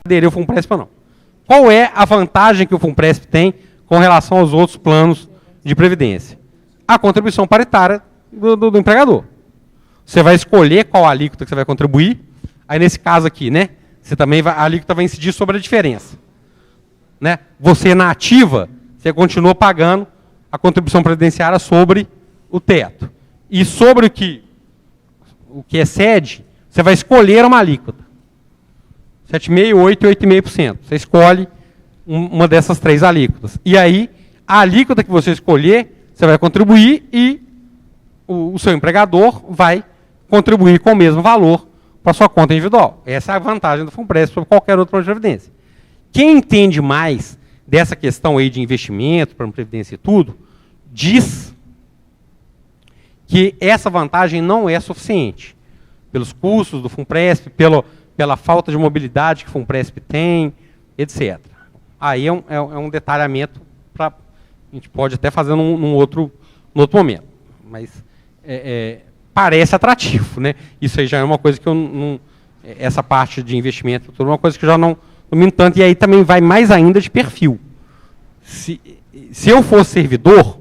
Aderir ao FUNPRESP ou não. Qual é a vantagem que o FUNPRESP tem com relação aos outros planos de previdência? A contribuição paritária do empregador. Você vai escolher qual alíquota que você vai contribuir. Aí, nesse caso aqui, né, a alíquota vai incidir sobre a diferença. Né? Você, na ativa, você continua pagando a contribuição previdenciária sobre o teto. E sobre o que excede, você vai escolher uma alíquota. 7,5%, 8% e 8,5%. Você escolhe uma dessas três alíquotas. E aí, a alíquota que você escolher, você vai contribuir e o seu empregador vai contribuir com o mesmo valor para a sua conta individual. Essa é a vantagem do FUNPRESP sobre qualquer outro plano de previdência. Quem entende mais dessa questão aí de investimento, plano de previdência e tudo, diz que essa vantagem não é suficiente. Pelos custos do FUNPRESP, pela falta de mobilidade que o FUNPRESP tem, etc. Aí é um detalhamento para a gente pode até fazer num outro momento. Mas parece atrativo, né? Isso aí já é uma coisa que eu não... Essa parte de investimento é uma coisa que eu já não me tanto. E aí também vai mais ainda de perfil. Se eu fosse servidor,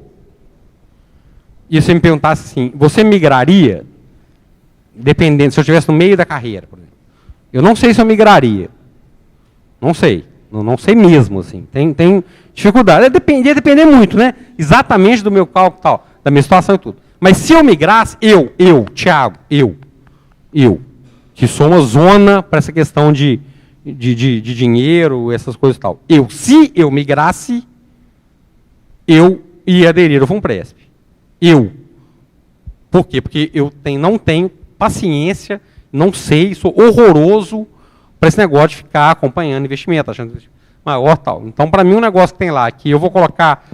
e você me perguntasse assim, você migraria, dependendo, se eu estivesse no meio da carreira, por exemplo. Eu não sei se eu migraria. Não sei. Não sei mesmo, assim. Tem dificuldade. Ia depender muito, né? Exatamente do meu cálculo e tal, da minha situação e tudo. Mas se eu migrasse, Thiago, que sou uma zona para essa questão de dinheiro, essas coisas e tal. Se eu migrasse, eu ia aderir ao FUNPRESP. Por quê? Porque eu não tenho paciência, não sei, sou horroroso para esse negócio de ficar acompanhando investimento, achando maior tal. Então, para mim, um negócio que tem lá, que eu vou colocar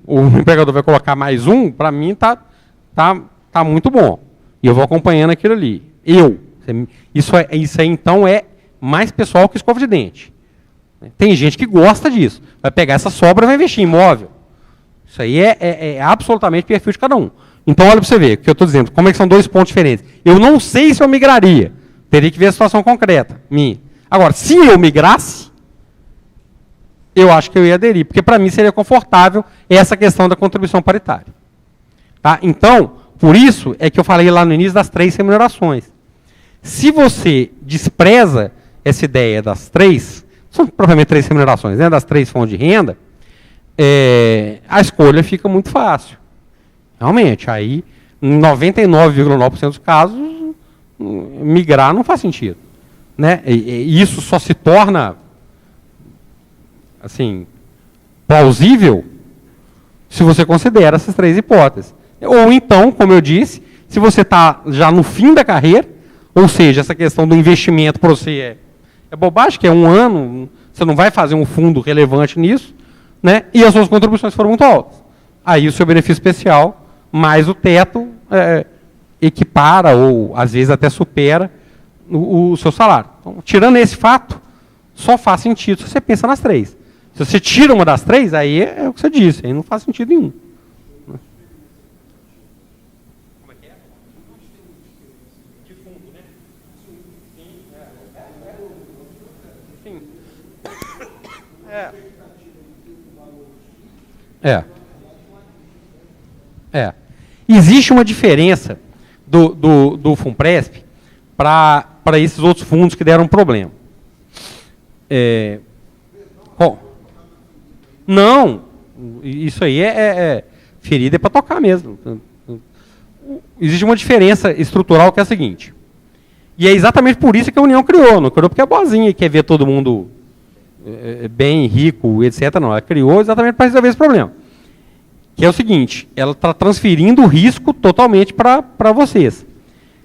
o empregador vai colocar mais para mim tá muito bom. E eu vou acompanhando aquilo ali. Isso aí, então, é mais pessoal que escova de dente. Tem gente que gosta disso. Vai pegar essa sobra e vai investir em imóvel. Isso aí é absolutamente perfil de cada um. Então, olha para você ver o que eu estou dizendo. Como é que são dois pontos diferentes. Eu não sei se eu migraria. Teria que ver a situação concreta minha. Agora, se eu migrasse, eu acho que eu ia aderir. Porque, para mim, seria confortável essa questão da contribuição paritária. Tá? Então, por isso é que eu falei lá no início das 3 remunerações. Se você despreza essa ideia das 3, são provavelmente 3 remunerações, né, das 3 fontes de renda, a escolha fica muito fácil. Realmente, aí, em 99,9% dos casos, migrar não faz sentido. Né? E isso só se torna assim, plausível se você considera essas 3 hipóteses. Ou então, como eu disse, se você está já no fim da carreira, ou seja, essa questão do investimento para você é bobagem, que é 1 ano, você não vai fazer um fundo relevante nisso, né? E as suas contribuições foram muito altas. Aí o seu benefício especial, mais o teto, equipara ou às vezes até supera o seu salário. Então, tirando esse fato, só faz sentido se você pensa nas 3. Se você tira uma das 3, aí é o que você disse, aí não faz sentido nenhum. Como Existe uma diferença do Funpresp para esses outros fundos que deram problema. Não, isso aí ferida para tocar mesmo. Existe uma diferença estrutural que é a seguinte. E é exatamente por isso que a União criou. Não criou porque é boazinha e quer ver todo mundo bem, rico, etc. Não, ela criou exatamente para resolver esse problema. Que é o seguinte, ela está transferindo o risco totalmente para vocês.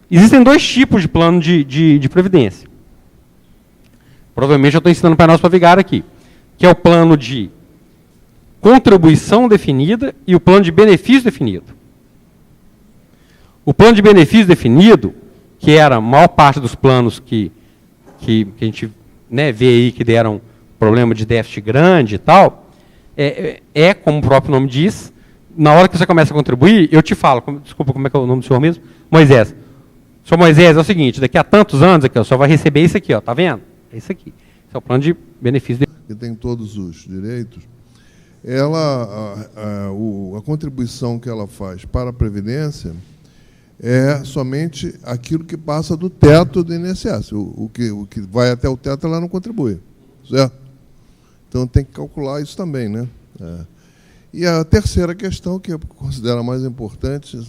Existem dois tipos de plano de previdência. Provavelmente eu estou ensinando para nós para Vigário aqui. Que é o plano de contribuição definida e o plano de benefício definido. O plano de benefício definido, que era a maior parte dos planos que a gente vê aí que deram problema de déficit grande e tal, como o próprio nome diz, na hora que você começa a contribuir, eu te falo, desculpa, como é que é o nome do senhor mesmo? Moisés. Senhor Moisés, é o seguinte, daqui a tantos anos, aqui, o senhor vai receber isso aqui, ó, tá vendo? É isso aqui. Esse é o plano de benefício. Que tem todos os direitos. A contribuição que ela faz para a Previdência é somente aquilo que passa do teto do INSS. O que vai até o teto, ela não contribui. Certo? Então, tem que calcular isso também, né? E a terceira questão, que eu considero a mais importante,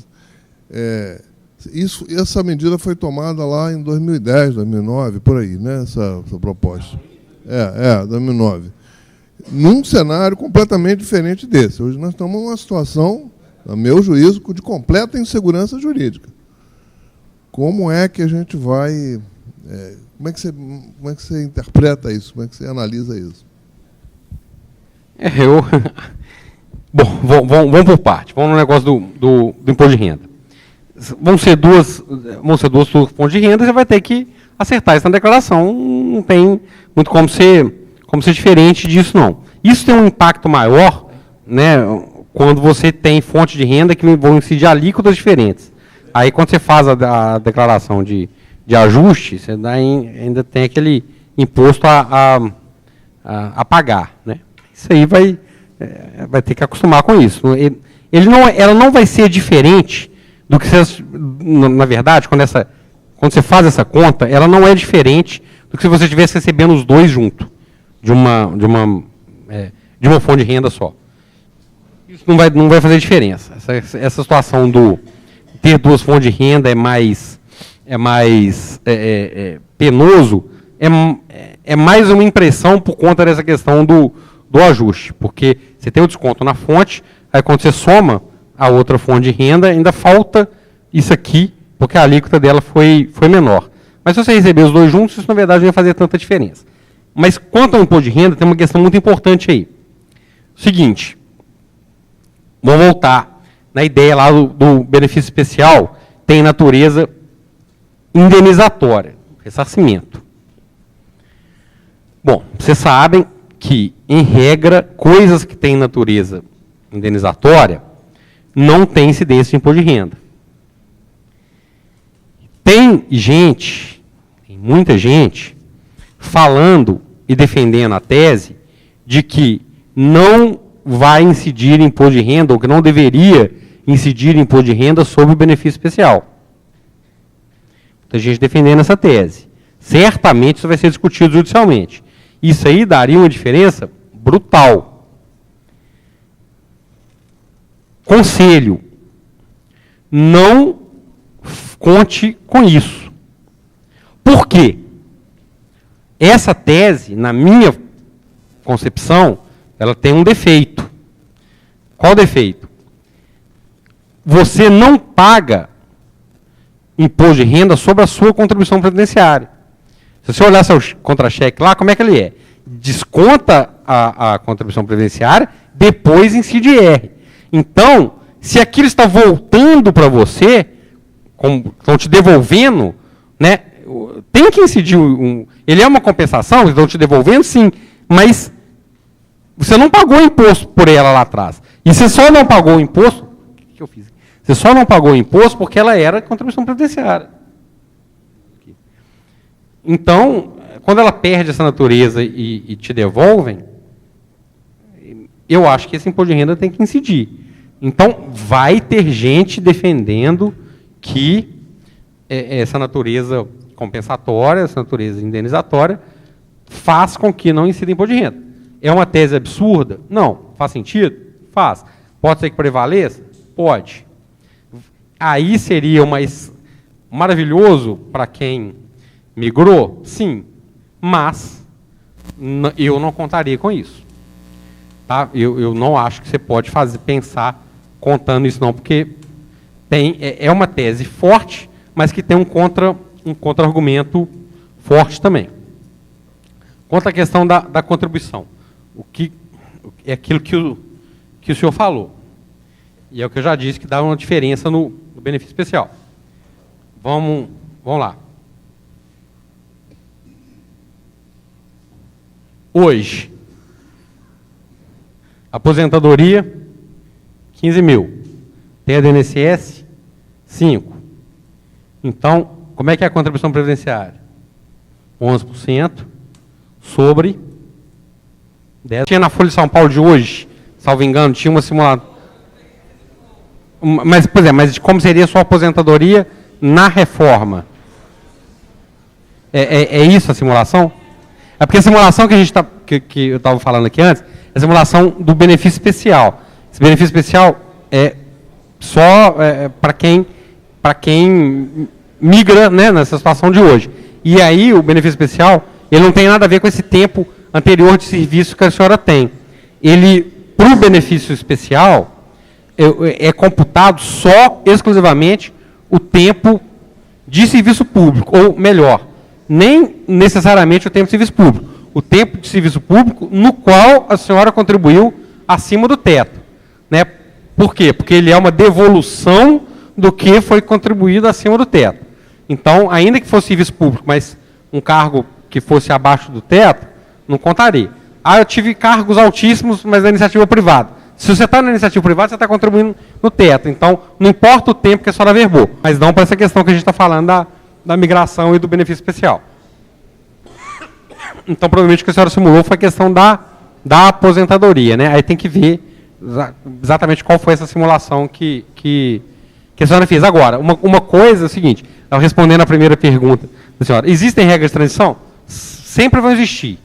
essa medida foi tomada lá em 2010, 2009, por aí, né? Essa proposta. 2009. Num cenário completamente diferente desse. Hoje nós estamos numa situação, a meu juízo, de completa insegurança jurídica. Como é que a gente vai... como é que você interpreta isso? Como é que você analisa isso? Bom, vamos por parte. Vamos no negócio do imposto de renda. Vão ser duas fontes de renda, você vai ter que acertar isso na declaração. Não tem muito como ser diferente disso, não. Isso tem um impacto maior, né, quando você tem fonte de renda que vão incidir alíquotas diferentes. Aí, quando você faz a declaração de ajuste, você ainda tem aquele imposto a pagar, né? Isso aí vai ter que acostumar com isso. Ela não vai ser diferente do que você, na verdade, quando você faz essa conta, ela não é diferente do que se você estivesse recebendo os dois junto, de uma fonte de renda só. Isso não vai fazer diferença. Essa situação do ter duas fontes de renda é mais penoso, é mais uma impressão por conta dessa questão do ajuste, porque você tem o desconto na fonte, aí quando você soma a outra fonte de renda, ainda falta isso aqui, porque a alíquota dela foi menor. Mas se você receber os dois juntos, isso na verdade não vai fazer tanta diferença. Mas quanto ao imposto de renda, tem uma questão muito importante aí. Seguinte, vamos voltar na ideia lá do benefício especial, tem natureza indenizatória, ressarcimento. Bom, vocês sabem que, em regra, coisas que têm natureza indenizatória não têm incidência de imposto de renda. Tem muita gente, falando e defendendo a tese de que não vai incidir imposto de renda, ou que não deveria incidir imposto de renda sobre o benefício especial. Muita gente defendendo essa tese. Certamente isso vai ser discutido judicialmente. Isso aí daria uma diferença brutal. Conselho, não conte com isso. Por quê? Essa tese, na minha concepção, ela tem um defeito. Qual defeito? Você não paga imposto de renda sobre a sua contribuição previdenciária. Se você olhar seu contra-cheque lá, como é que ele é? Desconta a contribuição previdenciária, depois incide IR. Então, se aquilo está voltando para você, estão te devolvendo, né, tem que incidir ele é uma compensação, estão te devolvendo, sim, mas você não pagou imposto por ela lá atrás. E você só não pagou o imposto, o que eu fiz? Você só não pagou o imposto porque ela era contribuição previdenciária. Então, quando ela perde essa natureza e te devolvem, eu acho que esse imposto de renda tem que incidir. Então, vai ter gente defendendo que essa natureza compensatória, essa natureza indenizatória, faz com que não incida imposto de renda. É uma tese absurda? Não. Faz sentido? Faz. Pode ser que prevaleça? Pode. Aí seria maravilhoso para quem migrou? Sim. Mas eu não contaria com isso. Tá? Eu não acho que você pode pensar contando isso não, porque é uma tese forte, mas que tem um contra-argumento forte também. Quanto à questão da contribuição, é aquilo que o senhor falou, e é o que eu já disse, que dá uma diferença no benefício especial. Vamos lá. Hoje, aposentadoria, 15 mil. Tem a do INSS, 5. Então, como é que é a contribuição previdenciária? 11% sobre 10. Tinha na Folha de São Paulo de hoje, salvo engano, tinha uma simulação. Mas como seria a sua aposentadoria na reforma? É isso a simulação? É porque a simulação que a gente que eu estava falando aqui antes, é a simulação do benefício especial. Esse benefício especial é só para quem migra, né, nessa situação de hoje. E aí o benefício especial, ele não tem nada a ver com esse tempo anterior de serviço que a senhora tem. Ele, para o benefício especial, é computado só, exclusivamente, o tempo de serviço público, ou melhor, nem necessariamente o tempo de serviço público, o tempo de serviço público no qual a senhora contribuiu acima do teto. Né? Por quê? Porque ele é uma devolução do que foi contribuído acima do teto. Então, ainda que fosse serviço público, mas um cargo que fosse abaixo do teto, não contaria. Eu tive cargos altíssimos, mas na iniciativa privada. Se você está na iniciativa privada, você está contribuindo no teto. Então, não importa o tempo que a senhora verbou, mas não para essa questão que a gente está falando da migração e do benefício especial. Então, provavelmente o que a senhora simulou foi a questão da aposentadoria. Né? Aí tem que ver exatamente qual foi essa simulação que a senhora fez. Agora, uma coisa é o seguinte, respondendo a primeira pergunta da senhora, existem regras de transição? Sempre vão existir.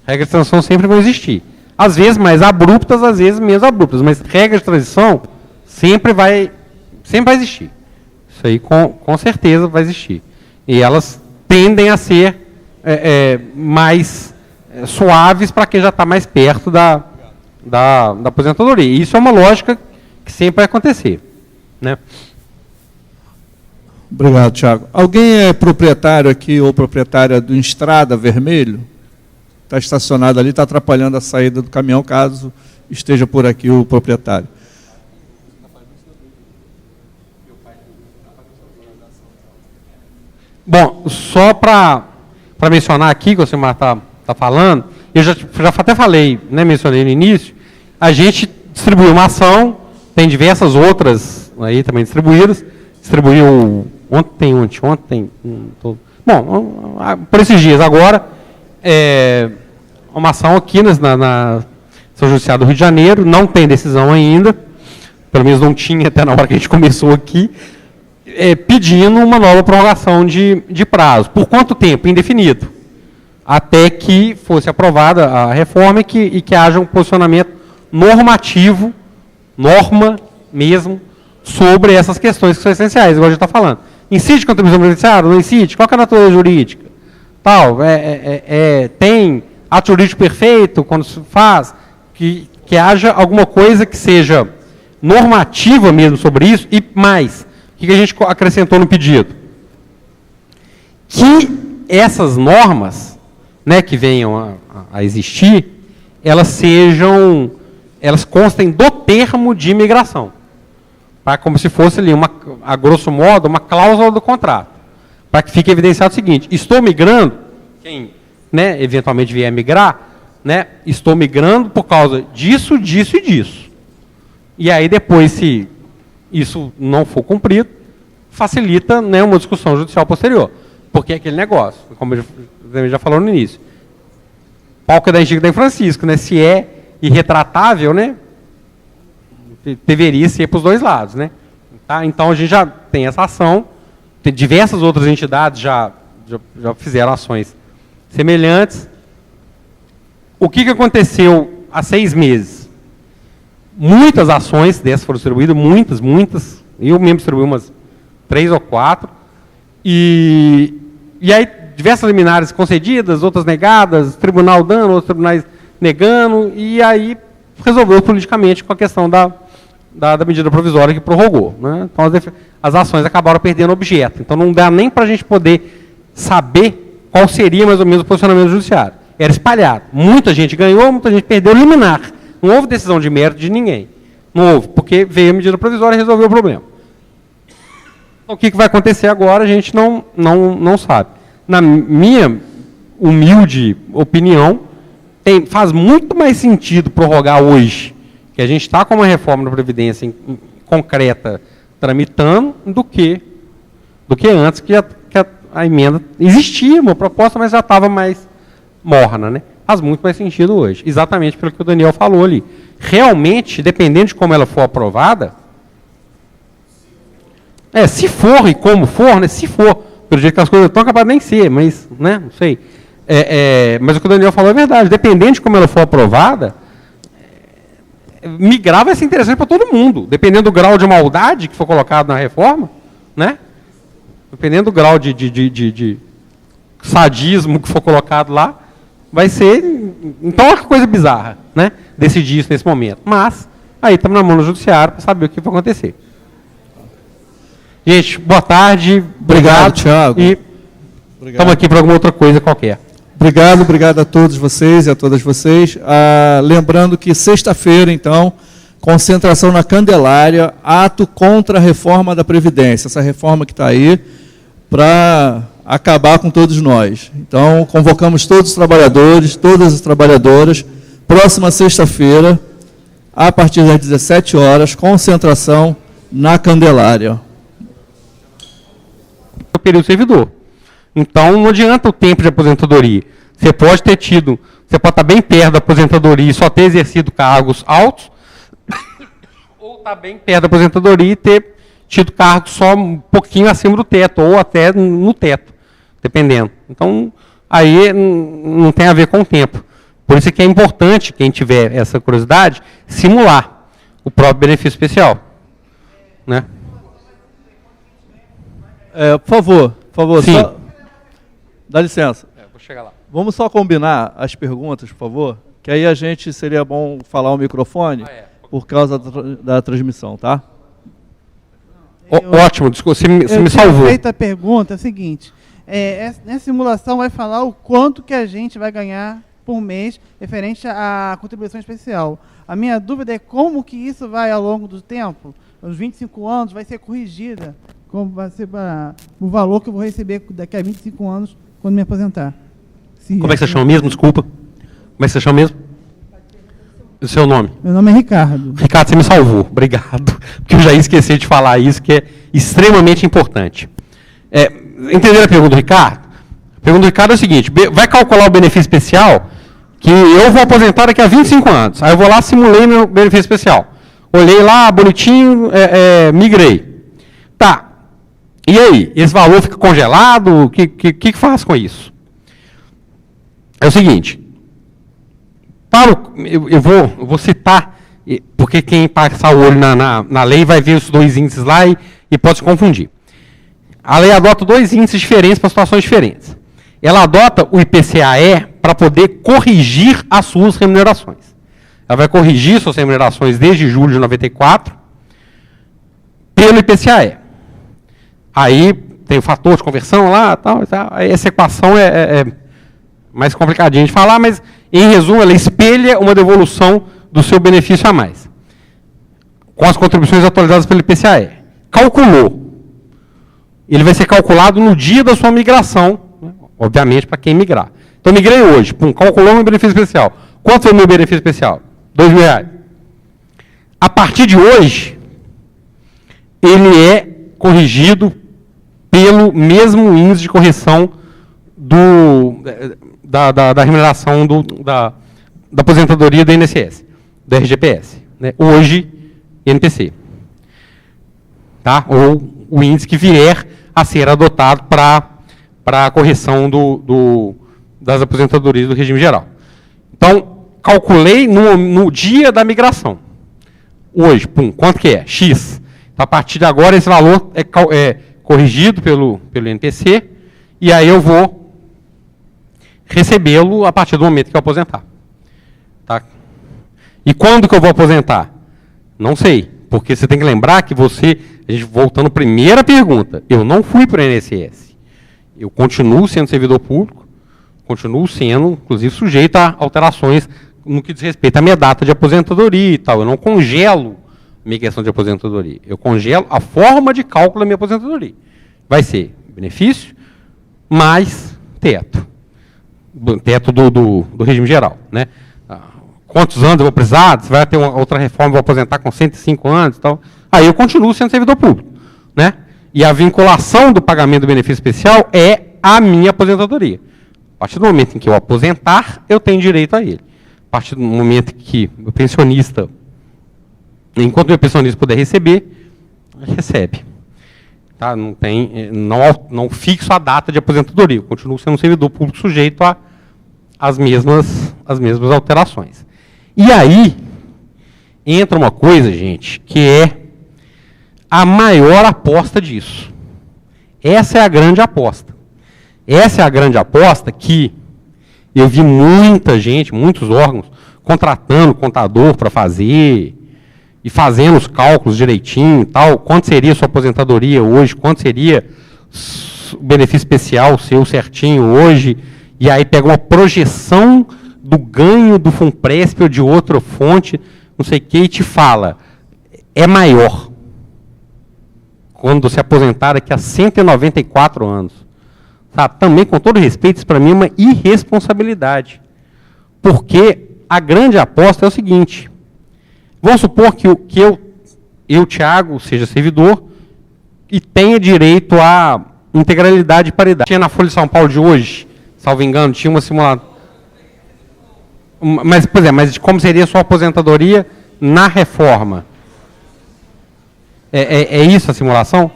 Regras de transição sempre vão existir. Às vezes mais abruptas, às vezes menos abruptas, mas regras de transição sempre vai existir. Isso aí com certeza vai existir. E elas tendem a ser mais suaves para quem já está mais perto da aposentadoria. E isso é uma lógica que sempre vai acontecer. Né? Obrigado, Thiago. Alguém é proprietário aqui ou proprietária do Estrada Vermelho? Está estacionado ali, está atrapalhando a saída do caminhão, caso esteja por aqui o proprietário. Bom, só para mencionar aqui, que o senhor está falando, eu já até falei, né, mencionei no início, a gente distribuiu uma ação, tem diversas outras aí também distribuídas, distribuiu ontem, bom, por esses dias agora, uma ação aqui na São Judiciário do Rio de Janeiro, não tem decisão ainda, pelo menos não tinha até na hora que a gente começou aqui, pedindo uma nova prorrogação de prazo. Por quanto tempo? Indefinido. Até que fosse aprovada a reforma e que haja um posicionamento normativo, norma mesmo, sobre essas questões que são essenciais, igual a gente está falando. Incide contribuição previdenciária? Não incide? Qual que é a natureza jurídica? Tal, tem ato jurídico perfeito quando se faz, que haja alguma coisa que seja normativa mesmo sobre isso, e mais, o que a gente acrescentou no pedido? Que essas normas, né, que venham a existir, elas constem do termo de imigração, como se fosse ali, a grosso modo, uma cláusula do contrato, para que fique evidenciado o seguinte: estou migrando, quem, né, eventualmente vier migrar, né, estou migrando por causa disso, disso e disso. E aí depois, se isso não for cumprido, facilita, né, uma discussão judicial posterior. Porque é aquele negócio, como eu já falou no início. Palco da Antiga da Francisco, né? Se é irretratável, né? Deveria ser para os dois lados, né? Tá? Então a gente já tem essa ação, tem diversas outras entidades já fizeram ações semelhantes. O que aconteceu há 6 meses? Muitas ações dessas foram distribuídas, muitas. Eu mesmo distribuí umas 3 ou 4. E aí, diversas liminares concedidas, outras negadas, tribunal dando, outros tribunais negando, e aí resolveu politicamente com a questão da medida provisória que prorrogou. Né? Então, as ações acabaram perdendo objeto. Então, não dá nem para a gente poder saber qual seria mais ou menos o posicionamento do judiciário. Era espalhado. Muita gente ganhou, muita gente perdeu liminar. Não houve decisão de mérito de ninguém. Não houve, porque veio a medida provisória e resolveu o problema. Então, o que vai acontecer agora, a gente não sabe. Na minha humilde opinião, faz muito mais sentido prorrogar hoje, que a gente está com uma reforma da Previdência concreta tramitando, do que antes, que a emenda existia, uma proposta, mas já estava mais morna, né? Faz muito mais sentido hoje, exatamente pelo que o Daniel falou ali. Realmente, dependendo de como ela for aprovada, se for e como for, né? Se for, pelo jeito que as coisas estão, capaz de nem ser, mas, né? Não sei. Mas o que o Daniel falou é verdade. Dependendo de como ela for aprovada, migrar vai ser interessante para todo mundo. Dependendo do grau de maldade que for colocado na reforma, né? Dependendo do grau de sadismo que for colocado lá, vai ser... Então é uma coisa bizarra, né? Decidir isso nesse momento. Mas, aí estamos na mão do judiciário para saber o que vai acontecer. Gente, boa tarde. Obrigado, Thiago. E estamos aqui para alguma outra coisa qualquer. Obrigado a todos vocês e a todas vocês. Lembrando que sexta-feira, então, concentração na Candelária, ato contra a reforma da Previdência. Essa reforma que está aí para acabar com todos nós. Então, convocamos todos os trabalhadores, todas as trabalhadoras, próxima sexta-feira, a partir das 17 horas, concentração na Candelária. O período servidor. Então, não adianta o tempo de aposentadoria. Você pode estar bem perto da aposentadoria e só ter exercido cargos altos, ou estar bem perto da aposentadoria e ter tido cargos só um pouquinho acima do teto, ou até no teto, dependendo. Então, aí não tem a ver com o tempo. Por isso é que é importante, quem tiver essa curiosidade, simular o próprio benefício especial. Né? Por favor, sim. Só... Dá licença. Vou chegar lá. Vamos só combinar as perguntas, por favor, que aí a gente seria bom falar o microfone por causa da transmissão, tá? Ótimo, desculpa, você me salvou. A pergunta é a seguinte, nessa simulação vai falar o quanto que a gente vai ganhar por mês referente à contribuição especial. A minha dúvida é como que isso vai ao longo do tempo, aos 25 anos, vai ser corrigida, como vai ser o valor que eu vou receber daqui a 25 anos quando me aposentar. Como é que você chama mesmo? Desculpa. Como é que você chama mesmo? O seu nome? Meu nome é Ricardo. Ricardo, você me salvou. Obrigado. Porque eu já ia esquecer de falar isso, que é extremamente importante. Entenderam a pergunta do Ricardo? A pergunta do Ricardo é o seguinte, vai calcular o benefício especial que eu vou aposentar daqui a 25 anos. Aí eu vou lá, simulei meu benefício especial. Olhei lá, bonitinho, migrei. Tá. E aí? Esse valor fica congelado? O que faz com isso? É o seguinte, eu vou citar, porque quem passar o olho na lei vai ver os dois índices lá e pode se confundir. A lei adota 2 índices diferentes para situações diferentes. Ela adota o IPCAE para poder corrigir as suas remunerações. Ela vai corrigir suas remunerações desde julho de 94 pelo IPCAE. Aí tem o fator de conversão lá, tal. Essa equação é mais complicadinho de falar, mas, em resumo, ela espelha uma devolução do seu benefício a mais, com as contribuições atualizadas pelo IPCAE. Calculou. Ele vai ser calculado no dia da sua migração, né? Obviamente, para quem migrar. Então, migrei hoje, calculou meu benefício especial. Quanto foi o meu benefício especial? R$2.000. A partir de hoje, ele é corrigido pelo mesmo índice de correção da remuneração da aposentadoria do INSS, do RGPS. Né? Hoje, INPC. Tá? Ou o índice que vier a ser adotado para a correção das aposentadorias do regime geral. Então, calculei no dia da migração. Hoje, quanto que é? X. Então, a partir de agora, esse valor é corrigido pelo INPC, e aí eu vou recebê-lo a partir do momento que eu aposentar. Tá? E quando que eu vou aposentar? Não sei, porque você tem que lembrar que a gente voltando à primeira pergunta, eu não fui para o INSS. Eu continuo sendo servidor público, continuo sendo, inclusive, sujeito a alterações no que diz respeito à minha data de aposentadoria e tal. Eu não congelo minha questão de aposentadoria. Eu congelo a forma de cálculo da minha aposentadoria. Vai ser benefício mais teto. Teto do regime geral. Né? Quantos anos eu vou precisar? Se vai ter uma outra reforma, eu vou aposentar com 105 anos e tal. Aí eu continuo sendo servidor público. Né? E a vinculação do pagamento do benefício especial é a minha aposentadoria. A partir do momento em que eu aposentar, eu tenho direito a ele. A partir do momento que o pensionista, enquanto o pensionista puder receber, recebe. Tá? Não fixo a data de aposentadoria. Eu continuo sendo um servidor público sujeito às mesmas alterações. E aí, entra uma coisa, gente, que é a maior aposta disso. Essa é a grande aposta. Essa é a grande aposta que eu vi muita gente, muitos órgãos, contratando contador para fazer, e fazendo os cálculos direitinho e tal, quanto seria a sua aposentadoria hoje, quanto seria o benefício especial seu certinho hoje, e aí pega uma projeção do ganho do Funpresp ou de outra fonte, não sei o que, e te fala, é maior quando se aposentar daqui a 194 anos. Sabe? Também, com todo respeito, isso para mim é uma irresponsabilidade. Porque a grande aposta é o seguinte, vamos supor que eu, Thiago, seja servidor e tenha direito à integralidade e paridade. Tinha na Folha de São Paulo de hoje, salvo engano, tinha uma simulação. Mas de como seria a sua aposentadoria na reforma? É isso a simulação?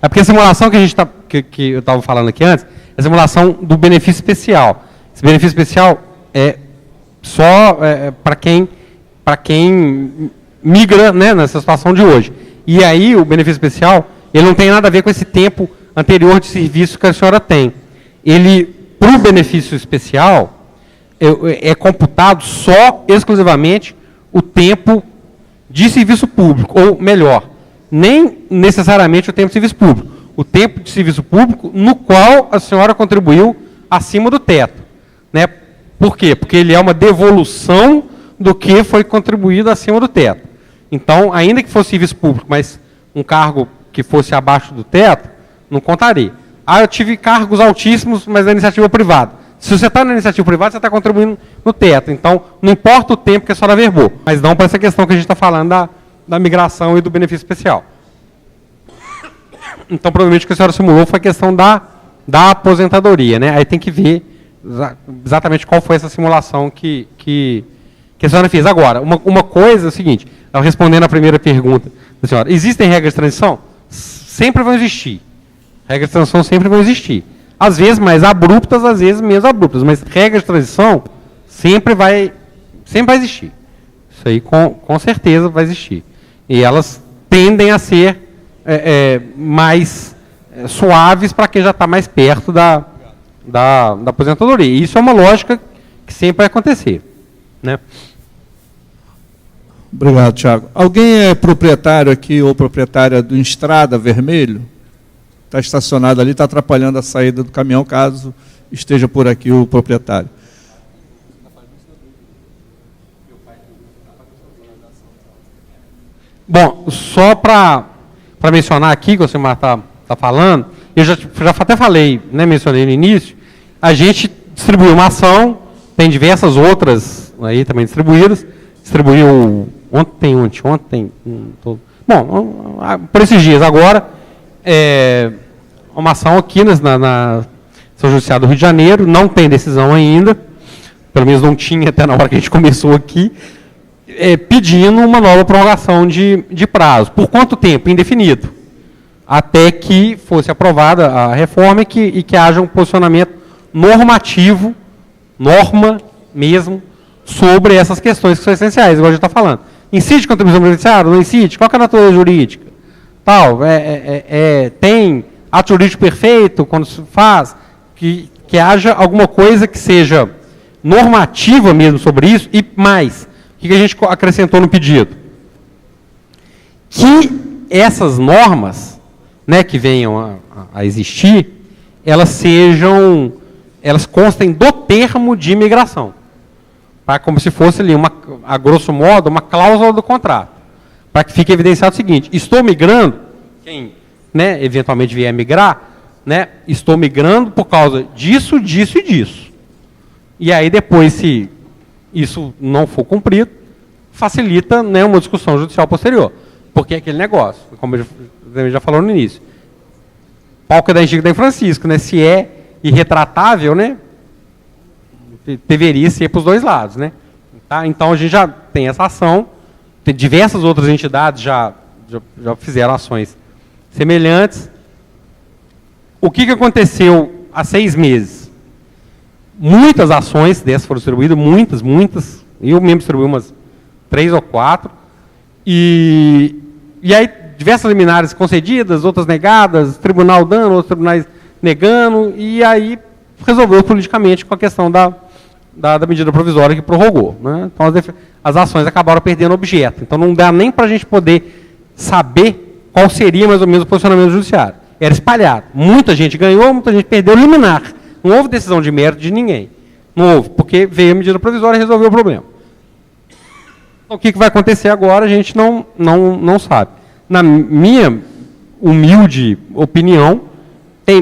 É porque a simulação que que eu estava falando aqui antes, é a simulação do benefício especial. Esse benefício especial é só para quem migra, né, nessa situação de hoje. E aí o benefício especial, ele não tem nada a ver com esse tempo anterior de serviço que a senhora tem. Ele, para o benefício especial, é computado só, exclusivamente, o tempo de serviço público, ou melhor, nem necessariamente o tempo de serviço público, o tempo de serviço público no qual a senhora contribuiu acima do teto. Né? Por quê? Porque ele é uma devolução do que foi contribuído acima do teto. Então, ainda que fosse serviço público, mas um cargo que fosse abaixo do teto, não contaria. Eu tive cargos altíssimos, mas na iniciativa privada. Se você está na iniciativa privada, você está contribuindo no teto. Então, não importa o tempo que a senhora verbou, mas não para essa questão que a gente está falando da migração e do benefício especial. Então, provavelmente o que a senhora simulou foi a questão da aposentadoria. Né? Aí tem que ver exatamente qual foi essa simulação que a senhora fez. Agora, uma coisa é o seguinte, respondendo a primeira pergunta da senhora, existem regras de transição? Sempre vão existir. Regras de transição sempre vão existir. Às vezes mais abruptas, às vezes menos abruptas, mas regras de transição sempre vai existir. Isso aí com certeza vai existir. E elas tendem a ser mais suaves para quem já está mais perto da aposentadoria. E isso é uma lógica que sempre vai acontecer. Né? Obrigado, Thiago. Alguém é proprietário aqui ou proprietária do Estrada Vermelho? Está estacionado ali, está atrapalhando a saída do caminhão, caso esteja por aqui o proprietário. Bom, só para mencionar aqui, que o senhor está falando, eu já até falei, né, mencionei no início, a gente distribuiu uma ação, tem diversas outras aí também distribuídas, distribuiu ontem, bom, por esses dias agora, uma ação aqui na São Judiciário do Rio de Janeiro, não tem decisão ainda, pelo menos não tinha até na hora que a gente começou aqui, pedindo uma nova prorrogação de prazo. Por quanto tempo? Indefinido. Até que fosse aprovada a reforma e que haja um posicionamento normativo, norma mesmo, sobre essas questões que são essenciais, igual a gente está falando. Incide contribuição previdenciária? Não incide? Qual que é a natureza jurídica? Tal, tem ato jurídico perfeito quando se faz, que haja alguma coisa que seja normativa mesmo sobre isso, e mais, o que a gente acrescentou no pedido? Que essas normas, né, que venham a existir, elas constem do termo de imigração. Como se fosse ali, a grosso modo, uma cláusula do contrato. Para que fique evidenciado o seguinte: estou migrando, quem, né, eventualmente vier migrar, né, estou migrando por causa disso, disso e disso. E aí depois, se isso não for cumprido, facilita, né, uma discussão judicial posterior. Porque é aquele negócio, como eu já falou no início, pau que é da Antiga da Francisco, né, se é irretratável, né, deveria ser para os dois lados, né? Tá? Então a gente já tem essa ação, tem diversas outras entidades já fizeram ações semelhantes. O que aconteceu há 6 meses? Muitas ações dessas foram distribuídas, muitas. Eu mesmo distribuí umas 3 ou 4. E aí diversas liminares concedidas, outras negadas, tribunal dando, outros tribunais negando, e aí resolveu politicamente com a questão da medida provisória que prorrogou, né? Então as ações acabaram perdendo objeto. Então não dá nem para a gente poder saber qual seria mais ou menos o posicionamento do judiciário. Era espalhado. Muita gente ganhou, muita gente perdeu liminar. Não houve decisão de mérito de ninguém. Não houve, porque veio a medida provisória e resolveu o problema. Então, o que vai acontecer agora a gente não sabe. Na minha humilde opinião,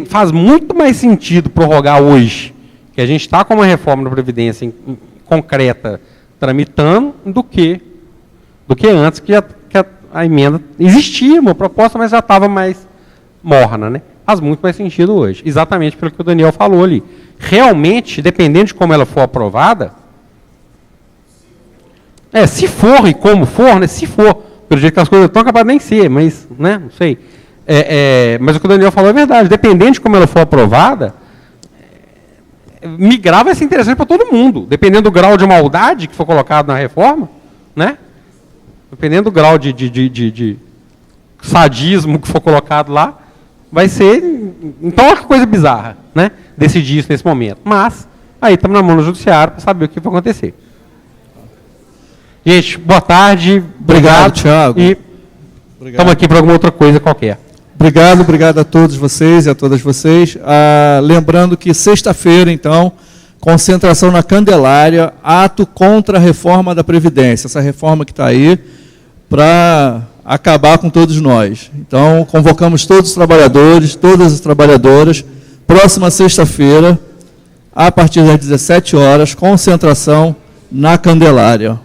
faz muito mais sentido prorrogar hoje, que a gente está com uma reforma da Previdência concreta tramitando, do que antes, que a emenda existia, uma proposta, mas já estava mais morna, né? Faz muito mais sentido hoje, exatamente pelo que o Daniel falou ali. Realmente, dependendo de como ela for aprovada, se for e como for, né? Se for, pelo jeito que as coisas estão, capaz de nem ser, mas, né? Não sei. Mas o que o Daniel falou é verdade. Dependendo de como ela for aprovada, migrar vai ser interessante para todo mundo. Dependendo do grau de maldade que for colocado na reforma, né? Dependendo do grau de sadismo que for colocado lá, vai ser... Então é uma coisa bizarra, né? Decidir isso nesse momento. Mas, aí estamos na mão do judiciário para saber o que vai acontecer. Gente, boa tarde. Obrigado, Thiago. E estamos aqui para alguma outra coisa qualquer. Obrigado a todos vocês e a todas vocês. Lembrando que sexta-feira, então, concentração na Candelária, ato contra a reforma da Previdência. Essa reforma que está aí para acabar com todos nós. Então, convocamos todos os trabalhadores, todas as trabalhadoras, próxima sexta-feira, a partir das 17 horas, concentração na Candelária.